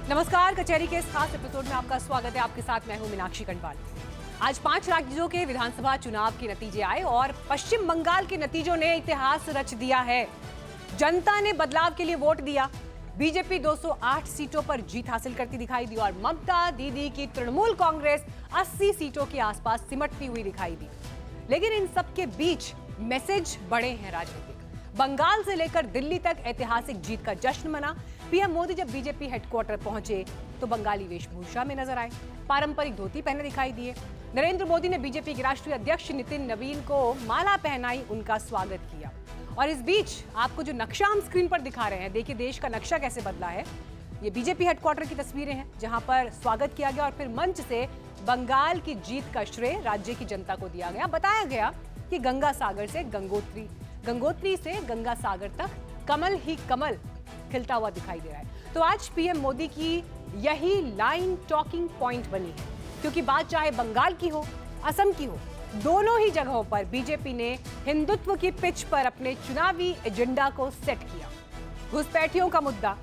नमस्कार, कचहरी के इस खास एपिसोड में आपका स्वागत है। आपके साथ मैं हूं मीनाक्षी कंडवाल। आज 5 राज्यों के विधानसभा चुनाव के नतीजे आए और पश्चिम बंगाल के नतीजों ने इतिहास रच दिया है। जनता ने बदलाव के लिए वोट दिया। बीजेपी 208 सीटों पर जीत हासिल करती दिखाई दी और ममता दीदी की तृणमूल कांग्रेस 80 सीटों के आसपास सिमटती हुई दिखाई दी। लेकिन इन सबके बीच मैसेज बड़े हैं राजनीतिक। बंगाल से लेकर दिल्ली तक ऐतिहासिक जीत का जश्न मना। पीएम मोदी जब बीजेपी हेडक्वार्टर पहुंचे तो बंगाली वेशभूषा में नजर आए, पारंपरिक धोती पहने दिखाई दिए। नरेंद्र मोदी ने बीजेपी के राष्ट्रीय अध्यक्ष नितिन नवीन को माला पहनाई, उनका स्वागत किया। और इस बीच आपको जो नक्शा हम स्क्रीन पर दिखा रहे हैं, देखिए देश का नक्शा कैसे बदला है। ये बीजेपी हेडक्वार्टर की तस्वीरें हैं जहां पर स्वागत किया गया और फिर मंच से बंगाल की जीत का श्रेय राज्य की जनता को दिया गया। बताया गया कि गंगा सागर से गंगोत्री से गंगा सागर तक कमल ही कमल खिलता हुआ दिखाई दे रहा है। तो आज पीएम मोदी की यही लाइन टॉकिंग पॉइंट बनी है, क्योंकि बात चाहे बंगाल की हो, असम की हो, दोनों ही जगहों पर बीजेपी ने हिंदुत्व की पिच पर अपने चुनावी एजेंडा को सेट किया। घुसपैठियों का मुद्दा,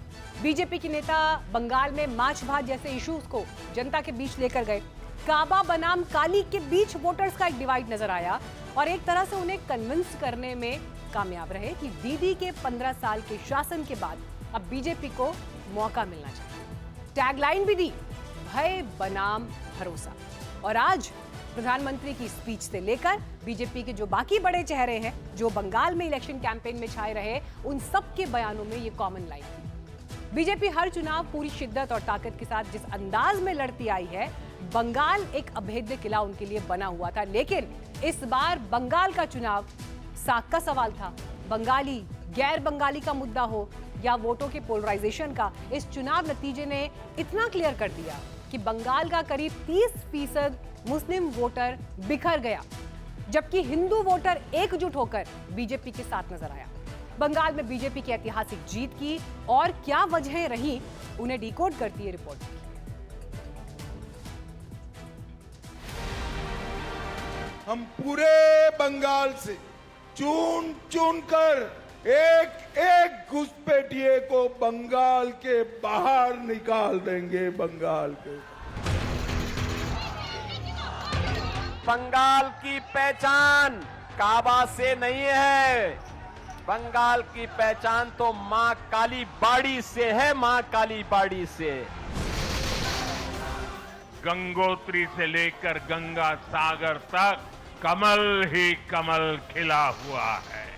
बीजेपी के नेता बंगाल में माछ भात जैसे इश्यूज को जनता के बीच लेकर गए। काबा बनाम काली के बीच वोटर्स का एक डिवाइड नजर आया और एक तरह से उन्हें कन्विंस करने में कामयाब रहे कि दीदी के 15 साल के शासन के बाद अब बीजेपी को मौका मिलना चाहिए। टैगलाइन भी दी, भय बनाम भरोसा। और आज प्रधानमंत्री की स्पीच से लेकर बीजेपी के जो बाकी बड़े चेहरे हैं जो बंगाल में इलेक्शन कैंपेन में छाए रहे, उन सब के बयानों में ये कॉमन लाइन थी। बीजेपी हर चुनाव पूरी शिद्दत और ताकत के साथ जिस अंदाज में लड़ती आई है, बंगाल एक अभेद्य किला उनके लिए बना हुआ था। लेकिन इस बार बंगाल का चुनाव साख का सवाल था। बंगाली गैर बंगाली का मुद्दा हो या वोटों के पोलराइजेशन का, इस चुनाव नतीजे ने इतना क्लियर कर दिया कि बंगाल का करीब 30% मुस्लिम वोटर बिखर गया, जबकि हिंदू वोटर एकजुट होकर बीजेपी के साथ नजर आया। बंगाल में बीजेपी की ऐतिहासिक जीत की और क्या वजहें रही, उन्हें डिकोड करती है रिपोर्ट। हम पूरे बंगाल से चुन चुन कर एक एक घुसपैठिए को बंगाल के बाहर निकाल देंगे। बंगाल की पहचान काबा से नहीं है, बंगाल की पहचान तो मां काली बाड़ी से है, मां काली बाड़ी से। गंगोत्री से लेकर गंगा सागर तक कमल ही कमल खिला हुआ है।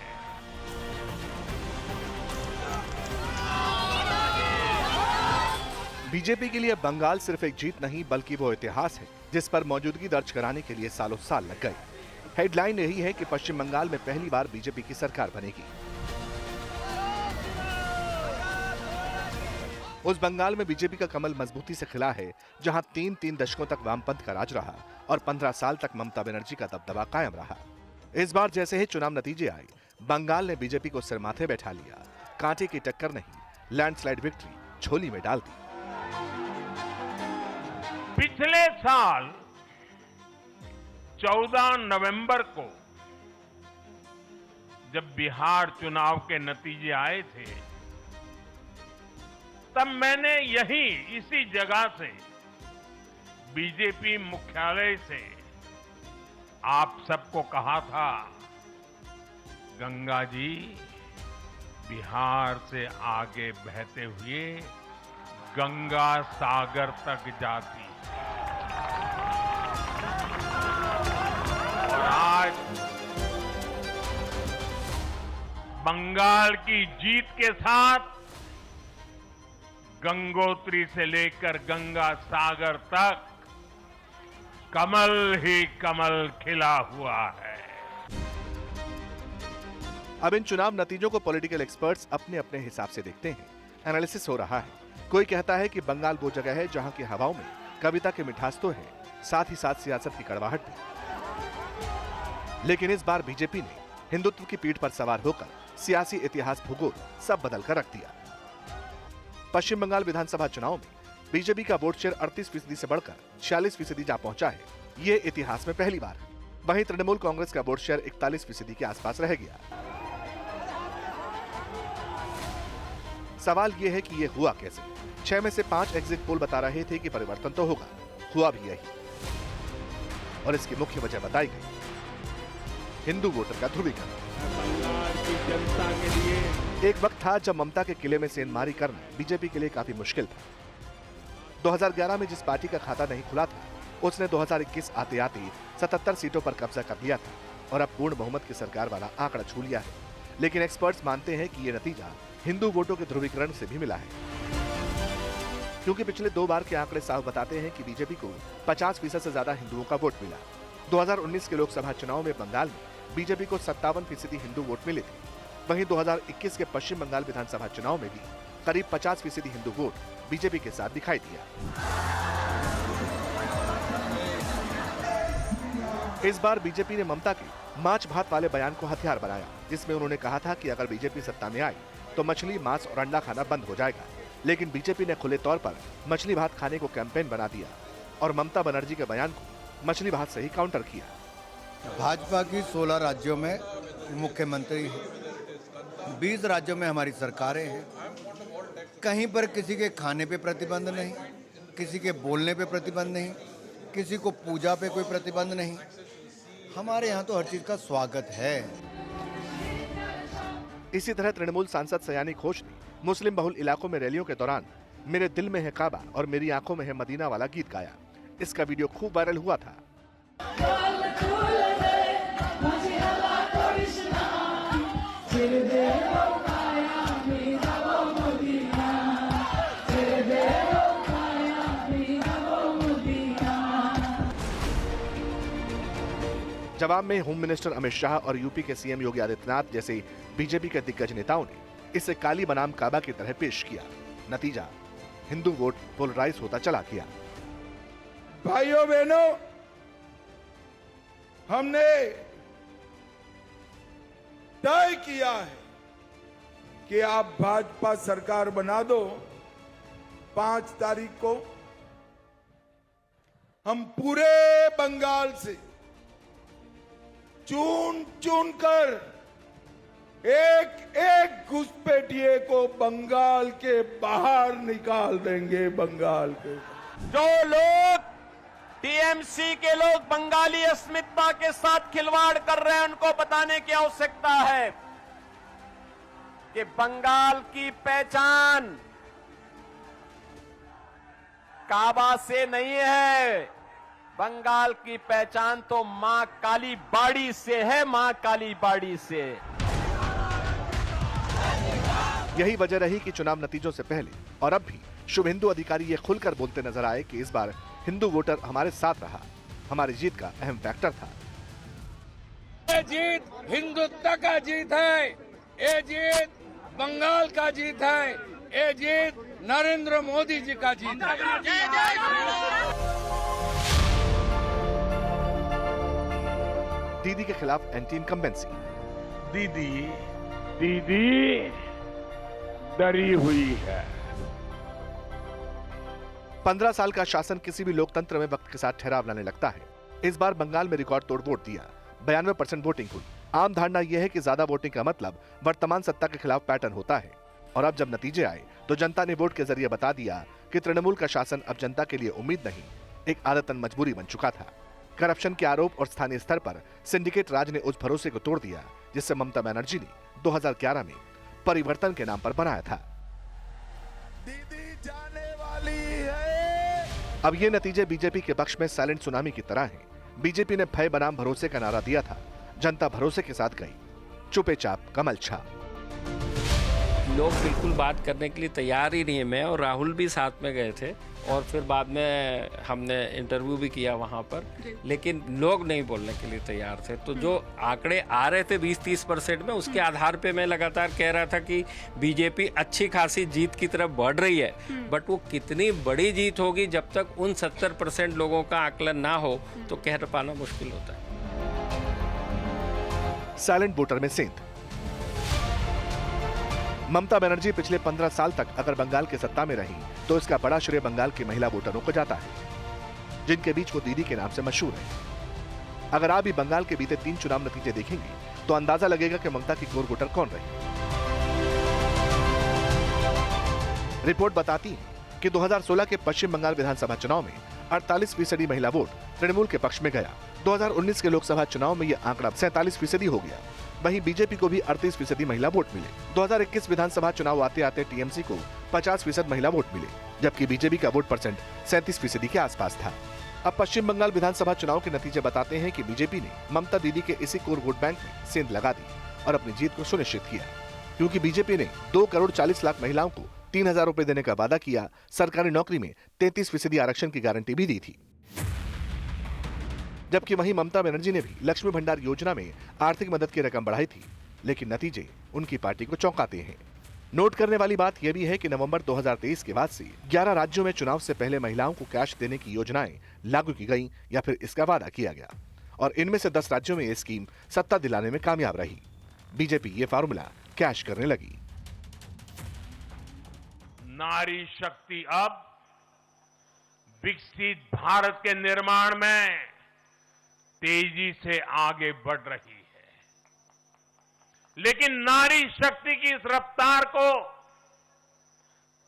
बीजेपी के लिए बंगाल सिर्फ एक जीत नहीं बल्कि वो इतिहास है जिस पर मौजूदगी दर्ज कराने के लिए सालों साल लग गए। हेडलाइन यही है कि पश्चिम बंगाल में पहली बार बीजेपी की सरकार बनेगी। उस बंगाल में बीजेपी का कमल मजबूती से खिला है जहां 3 दशकों तक वामपंथ का राज रहा और 15 साल तक ममता बनर्जी का दबदबा कायम रहा। इस बार जैसे ही चुनाव नतीजे आए, बंगाल ने बीजेपी को सिर माथे बैठा लिया। कांटे की टक्कर नहीं, लैंडस्लाइड विक्ट्री झोली में डाल दी। पिछले साल 14 नवंबर को जब बिहार चुनाव के नतीजे आए थे, तब मैंने इसी जगह से बीजेपी मुख्यालय से आप सबको कहा था, गंगा जी बिहार से आगे बहते हुए गंगा सागर तक जाती। और आज बंगाल की जीत के साथ गंगोत्री से लेकर गंगा सागर तक कमल ही कमल खिला हुआ है। अब इन चुनाव नतीजों को पॉलिटिकल एक्सपर्ट्स अपने अपने हिसाब से देखते हैं। एनालिसिस हो रहा है। कोई कहता है कि बंगाल वो जगह है जहां की हवाओं में कविता की मिठास तो है, साथ ही साथ सियासत की कड़वाहट भी। लेकिन इस बार बीजेपी ने हिंदुत्व की पीठ पर सवार होकर सियासी इतिहास भूगोल सब बदल कर रख दिया। पश्चिम बंगाल विधानसभा चुनाव में बीजेपी का वोट शेयर 38% से बढ़कर 46% जा पहुंचा है। ये इतिहास में पहली बार है। वहीं तृणमूल कांग्रेस का वोट शेयर 41% के आसपास रह गया। सवाल ये है कि ये हुआ कैसे। 6 में से 5 एग्जिट पोल बता रहे थे कि परिवर्तन तो होगा, हुआ भी यही। और इसकी मुख्य वजह बताई गई हिंदू वोटर का ध्रुवीकरण। बंगाल की जनता के लिए एक वक्त था जब ममता के किले में सेंधमारी करना बीजेपी के लिए काफी मुश्किल था। 2011 में जिस पार्टी का खाता नहीं खुला था, उसने 2021 आते आते 77 सीटों पर कब्जा कर लिया था और अब पूर्ण बहुमत की सरकार वाला आंकड़ा छू लिया है। लेकिन एक्सपर्ट्स मानते हैं कि यह नतीजा हिंदू वोटों के ध्रुवीकरण से भी मिला है, क्योंकि पिछले 2 बार के आंकड़े साफ बताते हैं कि बीजेपी को 50% से ज्यादा हिंदुओं का वोट मिला। 2019 के लोकसभा चुनाव में बंगाल में बीजेपी को 57% हिंदू वोट मिले थे। वहीं 2021 के पश्चिम बंगाल विधानसभा चुनाव में भी करीब 50% हिंदू वोट बीजेपी के साथ दिखाई दिया। इस बार बीजेपी ने ममता के माछ भात वाले बयान को हथियार बनाया, जिसमें उन्होंने कहा था कि अगर बीजेपी सत्ता में आई तो मछली, मांस और अंडा खाना बंद हो जाएगा। लेकिन बीजेपी ने खुले तौर पर मछली भात खाने को कैंपेन बना दिया और ममता बनर्जी के बयान को मछली भात से ही काउंटर किया। भाजपा की 16 राज्यों में मुख्यमंत्री हैं, 20 राज्यों में हमारी सरकारें हैं। कहीं पर किसी के खाने पे प्रतिबंध नहीं, किसी के बोलने पे प्रतिबंध नहीं, किसी को पूजा पे कोई प्रतिबंध नहीं। हमारे यहाँ तो हर चीज का स्वागत है। इसी तरह तृणमूल सांसद सयानी घोष ने मुस्लिम बहुल इलाकों में रैलियों के दौरान मेरे दिल में है काबा और मेरी आंखों में है मदीना वाला गीत गाया। इसका वीडियो खूब वायरल हुआ था। जवाब में होम मिनिस्टर अमित शाह और यूपी के सीएम योगी आदित्यनाथ जैसे बीजेपी के दिग्गज नेताओं ने इसे काली बनाम काबा की तरह पेश किया। नतीजा, हिंदू वोट पोलराइज होता चला गया। भाइयों बहनों, हमने तय किया है कि आप भाजपा सरकार बना दो। 5 तारीख को हम पूरे बंगाल से चुन चुन कर एक एक घुसपैठिए को बंगाल के बाहर निकाल देंगे। बंगाल के जो लोग टीएमसी के लोग बंगाली अस्मिता के साथ खिलवाड़ कर रहे हैं, उनको बताने की आवश्यकता है कि बंगाल की पहचान काबा से नहीं है। बंगाल की पहचान तो मां काली बाड़ी से है, मां काली बाड़ी से। यही वजह रही कि चुनाव नतीजों से पहले और अब भी शुभेंदु अधिकारी ये खुलकर बोलते नजर आए कि इस बार हिंदू वोटर हमारे साथ रहा, हमारी जीत का अहम फैक्टर था। ये जीत हिंदुत्व का जीत है, ये जीत बंगाल का जीत है, ये जीत नरेंद्र मोदी जी का जीत है। दीदी के खिलाफ एंटी इनकम्बेंसी। दीदी डरी हुई है। 15 साल का शासन किसी भी लोकतंत्र में वक्त के साथ ठहराव लाने लगता है। इस बार बंगाल में रिकॉर्ड तोड़ वोट दिया, 92% वोटिंग हुई। आम धारणा यह है कि ज्यादा वोटिंग का मतलब वर्तमान सत्ता के खिलाफ पैटर्न होता है। और अब जब नतीजे आए तो जनता ने वोट के जरिए बता दिया कि तृणमूल का शासन अब जनता के लिए उम्मीद नहीं, एक आदतन मजबूरी बन चुका था। करप्शन के आरोप और स्थानीय स्तर पर सिंडिकेट राज ने उस भरोसे को तोड़ दिया जिससे ममता बनर्जी ने 2011 में परिवर्तन के नाम पर बनाया था। दीदी जाने वाली है। अब ये नतीजे बीजेपी के पक्ष में साइलेंट सुनामी की तरह हैं। बीजेपी ने भय बनाम भरोसे का नारा दिया था, जनता भरोसे के साथ गई, चुपे चाप कमल छाप। लोग बिल्कुल बात करने के लिए तैयार ही नहीं है। मैं और राहुल भी साथ में गए थे और फिर बाद में हमने इंटरव्यू भी किया वहाँ पर, लेकिन लोग नहीं बोलने के लिए तैयार थे। तो जो आंकड़े आ रहे थे 20-30% में, उसके आधार पे मैं लगातार कह रहा था कि बीजेपी अच्छी खासी जीत की तरफ बढ़ रही है, बट वो कितनी बड़ी जीत होगी जब तक उन 70% लोगों का आकलन ना हो तो कह पाना मुश्किल होता है। साइलेंट वोटर में सेंध। ममता बनर्जी पिछले 15 साल तक अगर बंगाल की सत्ता में रही तो इसका बड़ा श्रेय बंगाल की महिला वोटरों को जाता है, जिनके बीच वो दीदी के नाम से मशहूर है। अगर आप भी बंगाल के बीते 3 चुनाव नतीजे देखेंगे तो अंदाजा लगेगा कि ममता की कोर वोटर कौन रही। रिपोर्ट बताती है कि 2016 के पश्चिम बंगाल विधानसभा चुनाव में 48% महिला वोट तृणमूल के पक्ष में गया। 2019 के लोकसभा चुनाव में यह आंकड़ा 47% हो गया। वहीं बीजेपी को भी 38% महिला वोट मिले। 2021 विधानसभा चुनाव आते आते टीएमसी को 50% महिला वोट मिले, जबकि बीजेपी का वोट परसेंट 37% के आसपास था। अब पश्चिम बंगाल विधानसभा चुनाव के नतीजे बताते हैं कि बीजेपी ने ममता दीदी के इसी कोर वोट बैंक में सेंध लगा दी और अपनी जीत को सुनिश्चित किया, क्योंकि बीजेपी ने 2 करोड़ 40 लाख महिलाओं को 3,000 रुपए देने का वादा किया, सरकारी नौकरी में 33% आरक्षण की गारंटी भी दी थी। जबकि वहीं ममता बनर्जी ने भी लक्ष्मी भंडार योजना में आर्थिक मदद की रकम बढ़ाई थी, लेकिन नतीजे उनकी पार्टी को चौंकाते हैं। नोट करने वाली बात यह भी है कि नवंबर 2023 के बाद से 11 राज्यों में चुनाव से पहले महिलाओं को कैश देने की योजनाएं लागू की गईं या फिर इसका वादा किया गया, और इनमें से 10 राज्यों में ये स्कीम सत्ता दिलाने में कामयाब रही। बीजेपी ये फार्मूला कैश करने लगी। नारी शक्ति अब विकसित भारत के निर्माण में तेजी से आगे बढ़ रही है, लेकिन नारी शक्ति की इस रफ्तार को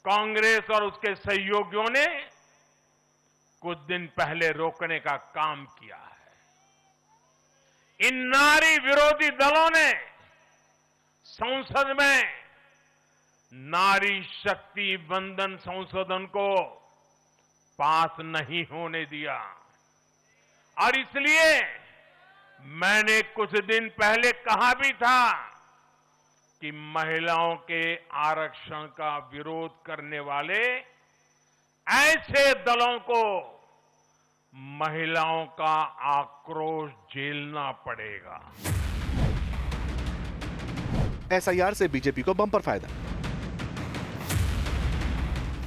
कांग्रेस और उसके सहयोगियों ने कुछ दिन पहले रोकने का काम किया है। इन नारी विरोधी दलों ने संसद में नारी शक्ति वंदन संशोधन को पास नहीं होने दिया, और इसलिए मैंने कुछ दिन पहले कहा भी था कि महिलाओं के आरक्षण का विरोध करने वाले ऐसे दलों को महिलाओं का आक्रोश झेलना पड़ेगा। एसआईआर से बीजेपी को बम्पर फायदा।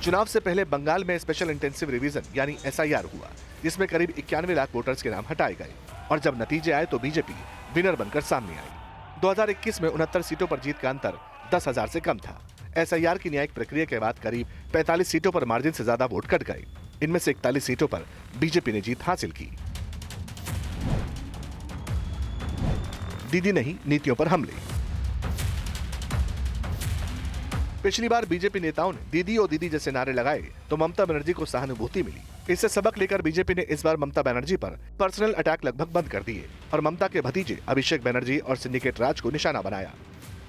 चुनाव से पहले बंगाल में स्पेशल इंटेंसिव रिवीजन यानी एसआईआर हुआ, जिसमें करीब 91 लाख वोटर्स के नाम हटाए गए, और जब नतीजे आए तो बीजेपी विनर बनकर सामने आई। 2021 में 69 सीटों पर जीत का अंतर 10,000 से कम था। एसआईआर की न्यायिक प्रक्रिया के बाद करीब 45 सीटों पर मार्जिन से ज्यादा वोट कट गए। इनमें से 41 सीटों पर बीजेपी ने जीत हासिल की। दीदी नहीं, नीतियों पर हमले। पिछली बार बीजेपी नेताओं ने दीदी और दीदी जैसे नारे लगाए तो ममता बनर्जी को सहानुभूति मिली। इससे सबक लेकर बीजेपी ने इस बार ममता बनर्जी पर पर्सनल अटैक लगभग बंद कर दिए और ममता के भतीजे अभिषेक बनर्जी और सिंडिकेट राज को निशाना बनाया।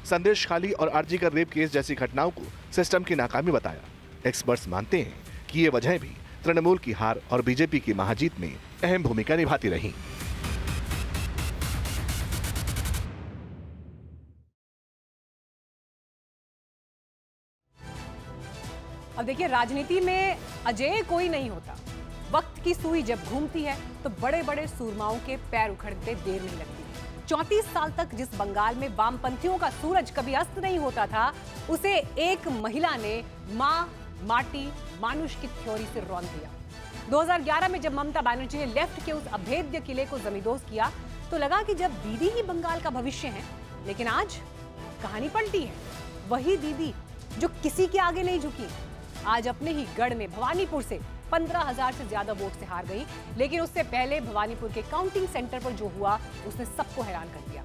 संदेश खाली और आरजी कर रेप केस जैसी घटनाओं को सिस्टम की नाकामी बताया। एक्सपर्ट्स मानते हैं कि ये वजहें भी तृणमूल की हार और बीजेपी की महाजीत में अहम भूमिका निभाती रही। अब देखिए, राजनीति में अजेय कोई नहीं होता। वक्त की सुई जब घूमती है तो बड़े बड़े सूरमाओं के पैर उखड़ते देर नहीं लगती। 34 साल तक जिस बंगाल में वामपंथियों का सूरज कभी अस्त नहीं होता था, उसे एक महिला ने मां, माटी, मानुष की थ्योरी से रौंद दिया। 2011 में जब ममता बनर्जी ने लेफ्ट के उस अभेद्य किले को जमींदोज किया तो लगा कि जब दीदी ही बंगाल का भविष्य है, लेकिन आज कहानी पलटी है। वही दीदी जो किसी के आगे नहीं झुकी, आज अपने ही गढ़ में भवानीपुर से 15,000 से ज्यादा वोट से हार गई। लेकिन उससे पहले भवानीपुर के काउंटिंग सेंटर पर जो हुआ उसने सबको हैरान कर दिया।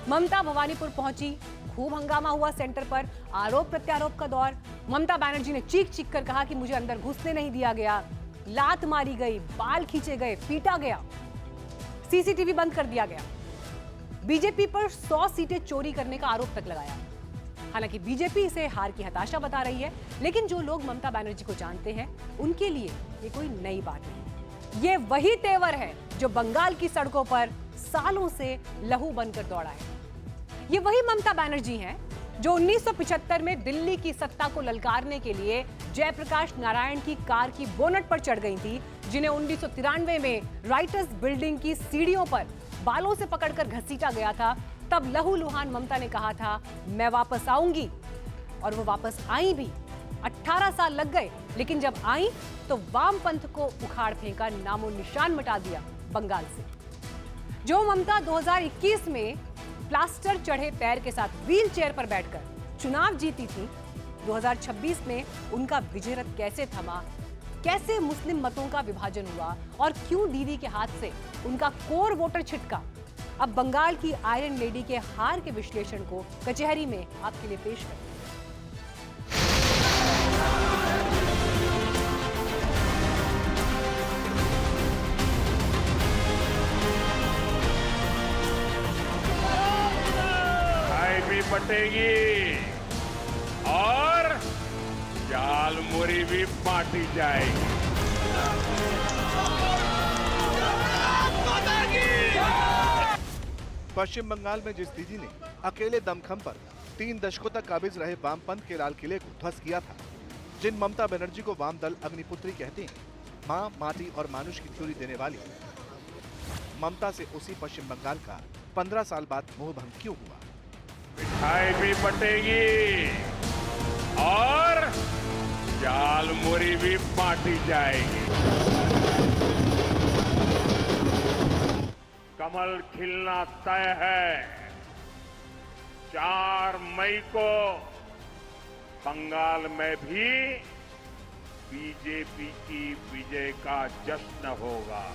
ममता भवानीपुर पहुंची, खूब हंगामा हुआ सेंटर पर, आरोप प्रत्यारोप का दौर। ममता बनर्जी ने चीख चीख कर कहा कि मुझे अंदर घुसने नहीं दिया गया, लात मारी गई, बाल खींचे गए, पीटा गया, सीसीटीवी बंद कर दिया गया। बीजेपी पर 100 सीटें चोरी करने का आरोप तक लगाया। हालांकि बीजेपी इसे हार की हताशा बता रही है, लेकिन जो लोग ममता बनर्जी को जानते हैं उनके लिए ये कोई नई बात नहीं। ये वही तेवर है जो बंगाल की सड़कों पर सालों से लहू बनकर दौड़ा है। ये वही ममता बनर्जी हैं जो 1975 में दिल्ली की सत्ता को ललकारने के लिए जयप्रकाश नारायण की कार की बोनट पर चढ़ गई थी, जिन्हें 1993 में राइटर्स बिल्डिंग की सीढ़ियों पर बालों से पकड़कर घसीटा गया था। तब लहूलुहान ममता ने कहा था मैं वापस आऊंगी, और वो वापस आई भी। 18 साल लग गए, लेकिन जब आई तो वामपंथ को उखाड़ फेंका, नामो निशान मिटा दिया बंगाल से। जो ममता 2021 में प्लास्टर चढ़े पैर के साथ व्हील चेयर पर बैठकर चुनाव जीती थी, 2026 में उनका विजय रथ कैसे थमा, कैसे मुस्लिम मतों का विभाजन हुआ और क्यों दीदी के हाथ से उनका कोर वोटर छिटका। अब बंगाल की आयरन लेडी के हार के विश्लेषण को कचहरी में आपके लिए पेश करते हैं। बटेगी और झालमुरी भी बांटी जाएगी। पश्चिम बंगाल में जिस दीदी ने अकेले दमखम पर 3 दशकों तक काबिज रहे वामपंथ के लाल किले को ध्वस्त किया था, जिन ममता बनर्जी को वाम दल अग्निपुत्री कहते हैं, माँ, माटी और मानुष की थ्योरी देने वाली ममता से उसी पश्चिम बंगाल का 15 साल बाद मोह भंग क्यों हुआ? मिठाई भी बटेगी और झालमुरी भी बांटी जाएगी। कमल खिलना तय है। 4 मई को बंगाल में भी बीजेपी की विजय का जश्न होगा।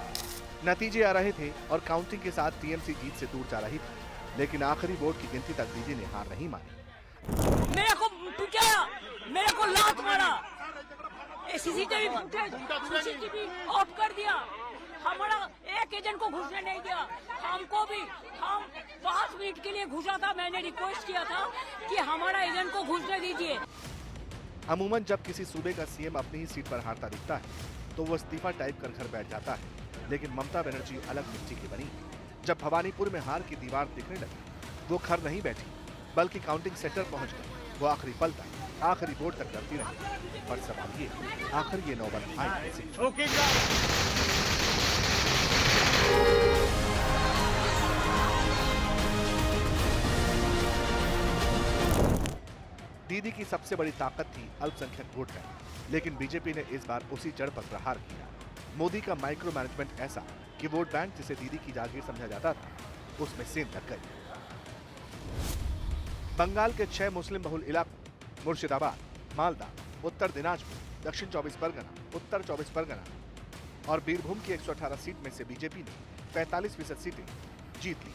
नतीजे आ रहे थे और काउंटिंग के साथ टीएमसी जीत से दूर जा रही थी, लेकिन आखिरी वोट की गिनती तक दीदी ने हार नहीं मानी। मेरे को पिटाया, मेरे को लात मारा, सीसीटीवी फुटेज ऑफ कर दिया, हमारा एक एजेंट को घुसने नहीं दिया, हमको भी, हम 5 मिनट के लिए घुसा था, मैंने रिक्वेस्ट किया था कि हमारा एजेंट को घुसने दीजिए। अमूमन जब किसी सूबे का सीएम अपनी ही सीट पर हारता दिखता है तो वो इस्तीफा टाइप कर घर बैठ जाता है, लेकिन ममता बनर्जी अलग मिट्टी की बनी। जब भवानीपुर में हार की दीवार दिखने लगी, वो घर नहीं बैठी बल्कि काउंटिंग सेंटर पहुंच गई। वो आखिरी पल तक, आखिरी वोट तक लड़ती रही। पर सवाल ये, आखिर ये नौबत आई कैसे? दीदी की सबसे बड़ी ताकत थी अल्पसंख्यक वोट बैंक, लेकिन बीजेपी ने इस बार उसी जड़ पर प्रहार किया। मोदी का माइक्रो मैनेजमेंट ऐसा कि वोट बैंक जिसे दीदी की जागीर समझा जाता था, उसमें सेंध लग गई। बंगाल के 6 मुस्लिम बहुल इलाकों मुर्शिदाबाद, मालदा, उत्तर दिनाजपुर, दक्षिण 24 परगना, उत्तर 24 परगना और बीरभूम की 118 सीट में से बीजेपी ने 45% सीटें जीत ली।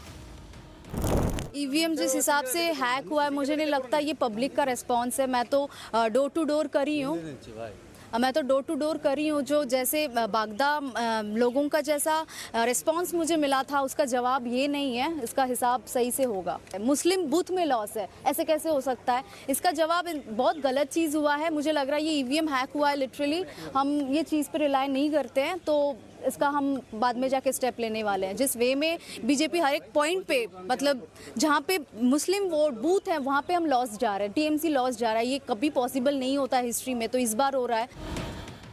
ईवीएम जिस हिसाब से हैक हुआ है, मुझे नहीं लगता ये पब्लिक का रिस्पांस है। मैं तो डोर टू डोर करी हूँ, जो जैसे बागदा लोगों का जैसा रिस्पांस मुझे मिला था, उसका जवाब ये नहीं है। इसका हिसाब सही से होगा। मुस्लिम बूथ में लॉस है, ऐसे कैसे हो सकता है? इसका जवाब बहुत गलत चीज़ हुआ है। मुझे लग रहा है ये ईवीएम हैक हुआ है। लिटरली हम ये चीज़ पर रिलाई नहीं करते हैं, तो इसका हम बाद में जाके स्टेप लेने वाले हैं। जिस वे में बीजेपी हर एक पॉइंट पे, मतलब जहाँ पे मुस्लिम वोट बूथ है, वहाँ पे हम लॉस जा रहे हैं, टीएमसी लॉस जा रहा है। ये कभी पॉसिबल नहीं होता हिस्ट्री में, तो इस बार हो रहा है।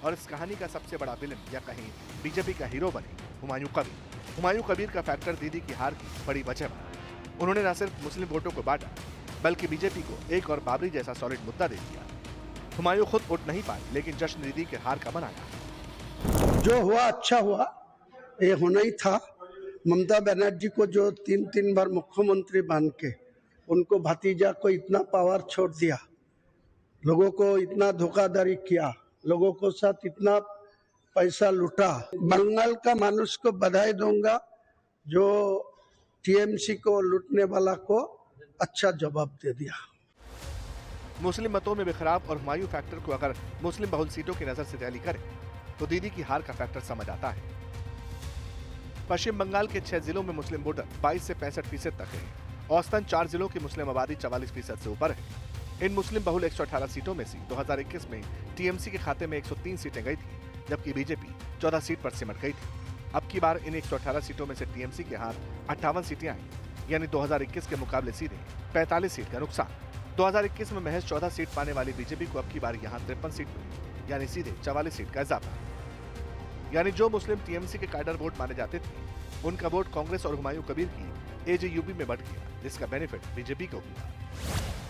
और इस कहानी का सबसे बड़ा विलन या कहीं बीजेपी का हीरो बने हुमायूं कबीर। हुमायूं कबीर का फैक्टर दीदी की हार की बड़ी वजह बना। उन्होंने न सिर्फ मुस्लिम वोटों को बांटा, बल्कि बीजेपी को एक और बाबरी जैसा सॉलिड मुद्दा दे दिया। हुमायूं खुद उठ नहीं पाए, लेकिन जश्न दीदी के हार का मनाया। जो हुआ अच्छा हुआ, ये होना ही था। ममता बनर्जी को जो 3 बार मुख्यमंत्री बन के उनको भतीजा को इतना पावर छोड़ दिया, लोगों को इतना धोखाधड़ी किया, लोगों को साथ इतना पैसा लूटा। बंगाल का मानुष को बधाई दूंगा जो टीएमसी को लूटने वाला को अच्छा जवाब दे दिया। मुस्लिम मतों में बिखराव और हुमायूं फैक्टर को अगर मुस्लिम बहुल सीटों की नजर से टैली करें तो दीदी की हार का फैक्टर समझ आता है। पश्चिम बंगाल के 6 जिलों में मुस्लिम वोटर 22 से 65% तक है। औसतन 4 जिलों की मुस्लिम आबादी 44% से ऊपर है। इन मुस्लिम बहुल 118 सीटों में से 2021 में टीएमसी के खाते में 103 सीटें गई थी, जबकि बीजेपी 14 सीट पर सिमट गई थी। अब की बार इन 118 सीटों में से टीएमसी के हाथ 58 सीटें आई, यानी 2021 के मुकाबले सीधे 45 सीट का नुकसान। 2021 में महज 14 सीट पाने वाली बीजेपी को अब की बार यहाँ 53 सीट मिली, यानी सीधे 44 सीट का इजाफा। यानी जो मुस्लिम टीएमसी के काडर वोट माने जाते थे, उनका वोट कांग्रेस और हुमायूं कबीर की एजेयूबी में बढ़ गया, जिसका बेनिफिट बीजेपी को हुआ।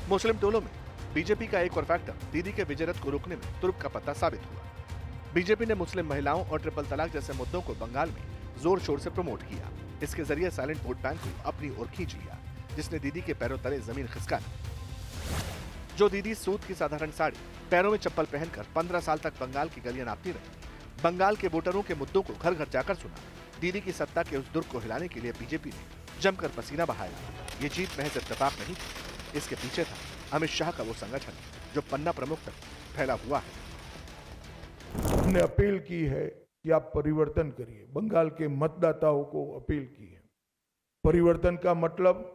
मुस्लिम टोलों में बीजेपी का एक और फैक्टर दीदी के विजयरथ को रोकने में तुर्क का पत्ता साबित हुआ। बीजेपी ने मुस्लिम महिलाओं और ट्रिपल तलाक जैसे मुद्दों को बंगाल में जोर शोर से प्रमोट किया। इसके जरिए साइलेंट वोट बैंक को अपनी ओर खींच लिया, जिसने दीदी के पैरों तले जमीन खिसका दी। जो दीदी सूत की साधारण साड़ी, पैरों में चप्पल पहनकर 15 साल तक बंगाल की गलियां नापती रही, बंगाल के वोटरों के मुद्दों को घर घर जाकर सुना, दीदी की सत्ता के उस दुर्ग को हिलाने के लिए बीजेपी ने जमकर पसीना बहाया। ये जीत महज इत्तेफाक नहीं थी, इसके पीछे था अमित शाह का वो संगठन जो पन्ना प्रमुख तक फैला हुआ है। हमने अपील की है कि आप परिवर्तन करिए। बंगाल के मतदाताओं को अपील की है। परिवर्तन का मतलब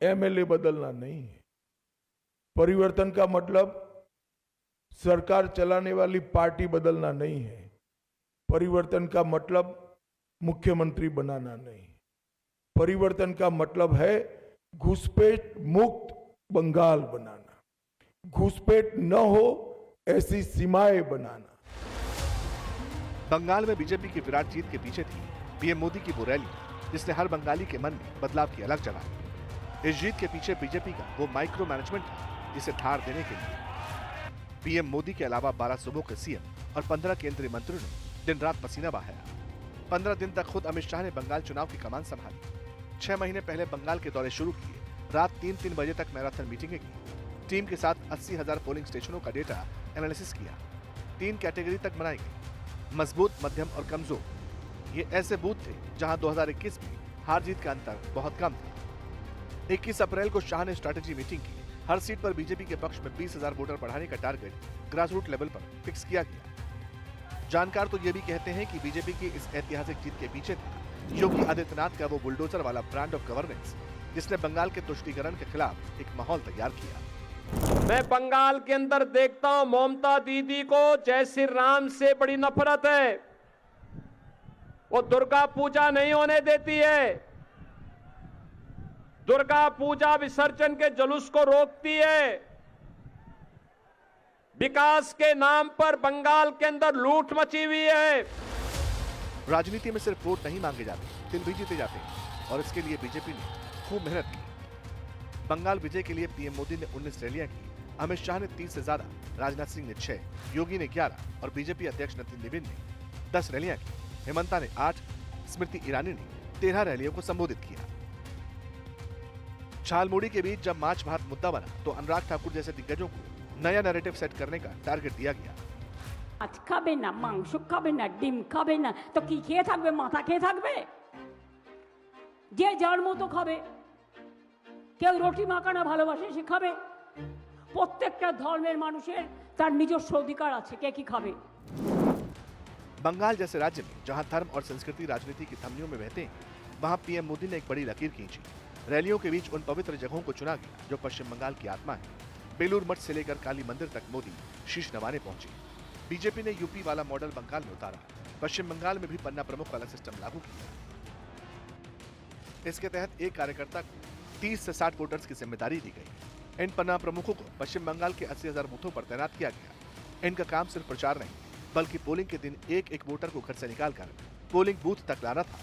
एमएलए बदलना नहीं है। परिवर्तन का मतलब सरकार चलाने वाली पार्टी बदलना नहीं है। परिवर्तन का मतलब मुख्यमंत्री बनाना नहीं। परिवर्तन का मतलब है घुसपैठ मुक्त बंगाल बनाना, घुसपैठ न हो ऐसी सीमाएं बनाना। बंगाल में बीजेपी की विराट जीत के पीछे थी पीएम मोदी की वो रैली जिसने हर बंगाली के मन में बदलाव की अलग जगाई। इस जीत के पीछे बीजेपी का वो माइक्रो मैनेजमेंट था जिसे धार देने के लिए पीएम मोदी के अलावा 12 सूबों के सीएम और 15 केंद्रीय मंत्रियों ने दिन रात पसीना बहाया। 15 दिन तक खुद अमित शाह ने बंगाल चुनाव की कमान संभाली। 6 महीने पहले बंगाल के दौरे शुरू किए। रात 3-3 बजे तक मैराथन मीटिंगें की। टीम के साथ 80,000 पोलिंग स्टेशनों का डेटा एनालिसिस किया। 3 कैटेगरी तक बनाई गई, मजबूत, मध्यम और कमजोर। ये ऐसे बूथ थे जहां 2021 में हार जीत का अंतर बहुत कम था। 21 अप्रैल को शाह ने स्ट्रैटेजी मीटिंग की। हर सीट पर बीजेपी के पक्ष में 20,000 वोटर बढ़ाने का टारगेट ग्रासरूट लेवल पर फिक्स किया गया। जानकार तो ये भी कहते हैं कि बीजेपी की इस ऐतिहासिक जीत के पीछे था योगी आदित्यनाथ का वो बुलडोजर वाला ब्रांड ऑफ गवर्नेंस जिसने बंगाल के तुष्टीकरण के खिलाफ एक माहौल तैयार किया। मैं बंगाल के अंदर देखता हूं ममता दीदी को जय श्री राम से बड़ी नफरत है। वो दुर्गा पूजा नहीं होने देती है, दुर्गा पूजा विसर्जन के जुलूस को रोकती है। विकास के नाम पर बंगाल के अंदर लूट मची हुई है। राजनीति में सिर्फ वोट नहीं मांगे जाते, दिल भी जीते जाते हैं और इसके लिए बीजेपी ने खूब मेहनत की। बंगाल विजय के लिए पीएम मोदी ने 19 रैलियां की, अमित शाह ने 30 से ज्यादा, राजनाथ सिंह ने 6, योगी ने 11 और बीजेपी अध्यक्ष नितिन नवीन ने 10 रैलियां की। हेमंता ने 8, स्मृति ईरानी ने 13 रैलियों को संबोधित किया। छालमुड़ी के बीच जब माछ भात मुद्दा बना तो अनुराग ठाकुर जैसे दिग्गजों को नया नैरेटिव सेट करने का टारगेट दिया गया। মাছ খাবে না, মাংস খাবে না, ডিম খাবে না, তো কি খেয়ে থাকবে? মাথা খেয়ে থাকবে? যে যার মতো খাবে। কেউ রুটি মাখানা ভালোবাসে, সে খাবে। প্রত্যেকটা ধর্মের মানুষের তার নিজস্ব অধিকার আছে কে কি খাবে। बंगाल जैसे राज्य में जहां धर्म और संस्कृति राजनीति की धमनियों में बहते हैं, वहां पीएम मोदी ने एक बड़ी लकीर खींची। रैलियों के बीच उन पवित्र जगहों को चुना गया जो पश्चिम बंगाल की आत्मा है। बेलूर मठ से लेकर काली मंदिर तक मोदी शीश नवाने पहुंचे। बीजेपी ने यूपी वाला मॉडल बंगाल में उतारा। पश्चिम बंगाल में भी पन्ना प्रमुख वाला सिस्टम लागू किया। इसके तहत एक कार्यकर्ता को 30 से 60 वोटर्स की जिम्मेदारी दी गई। इन पन्ना प्रमुखों को पश्चिम बंगाल के 80,000 बूथों पर तैनात किया गया। इनका काम सिर्फ प्रचार नहीं, बल्कि पोलिंग के दिन एक एक वोटर को घर से निकालकर पोलिंग बूथ तक लाना था।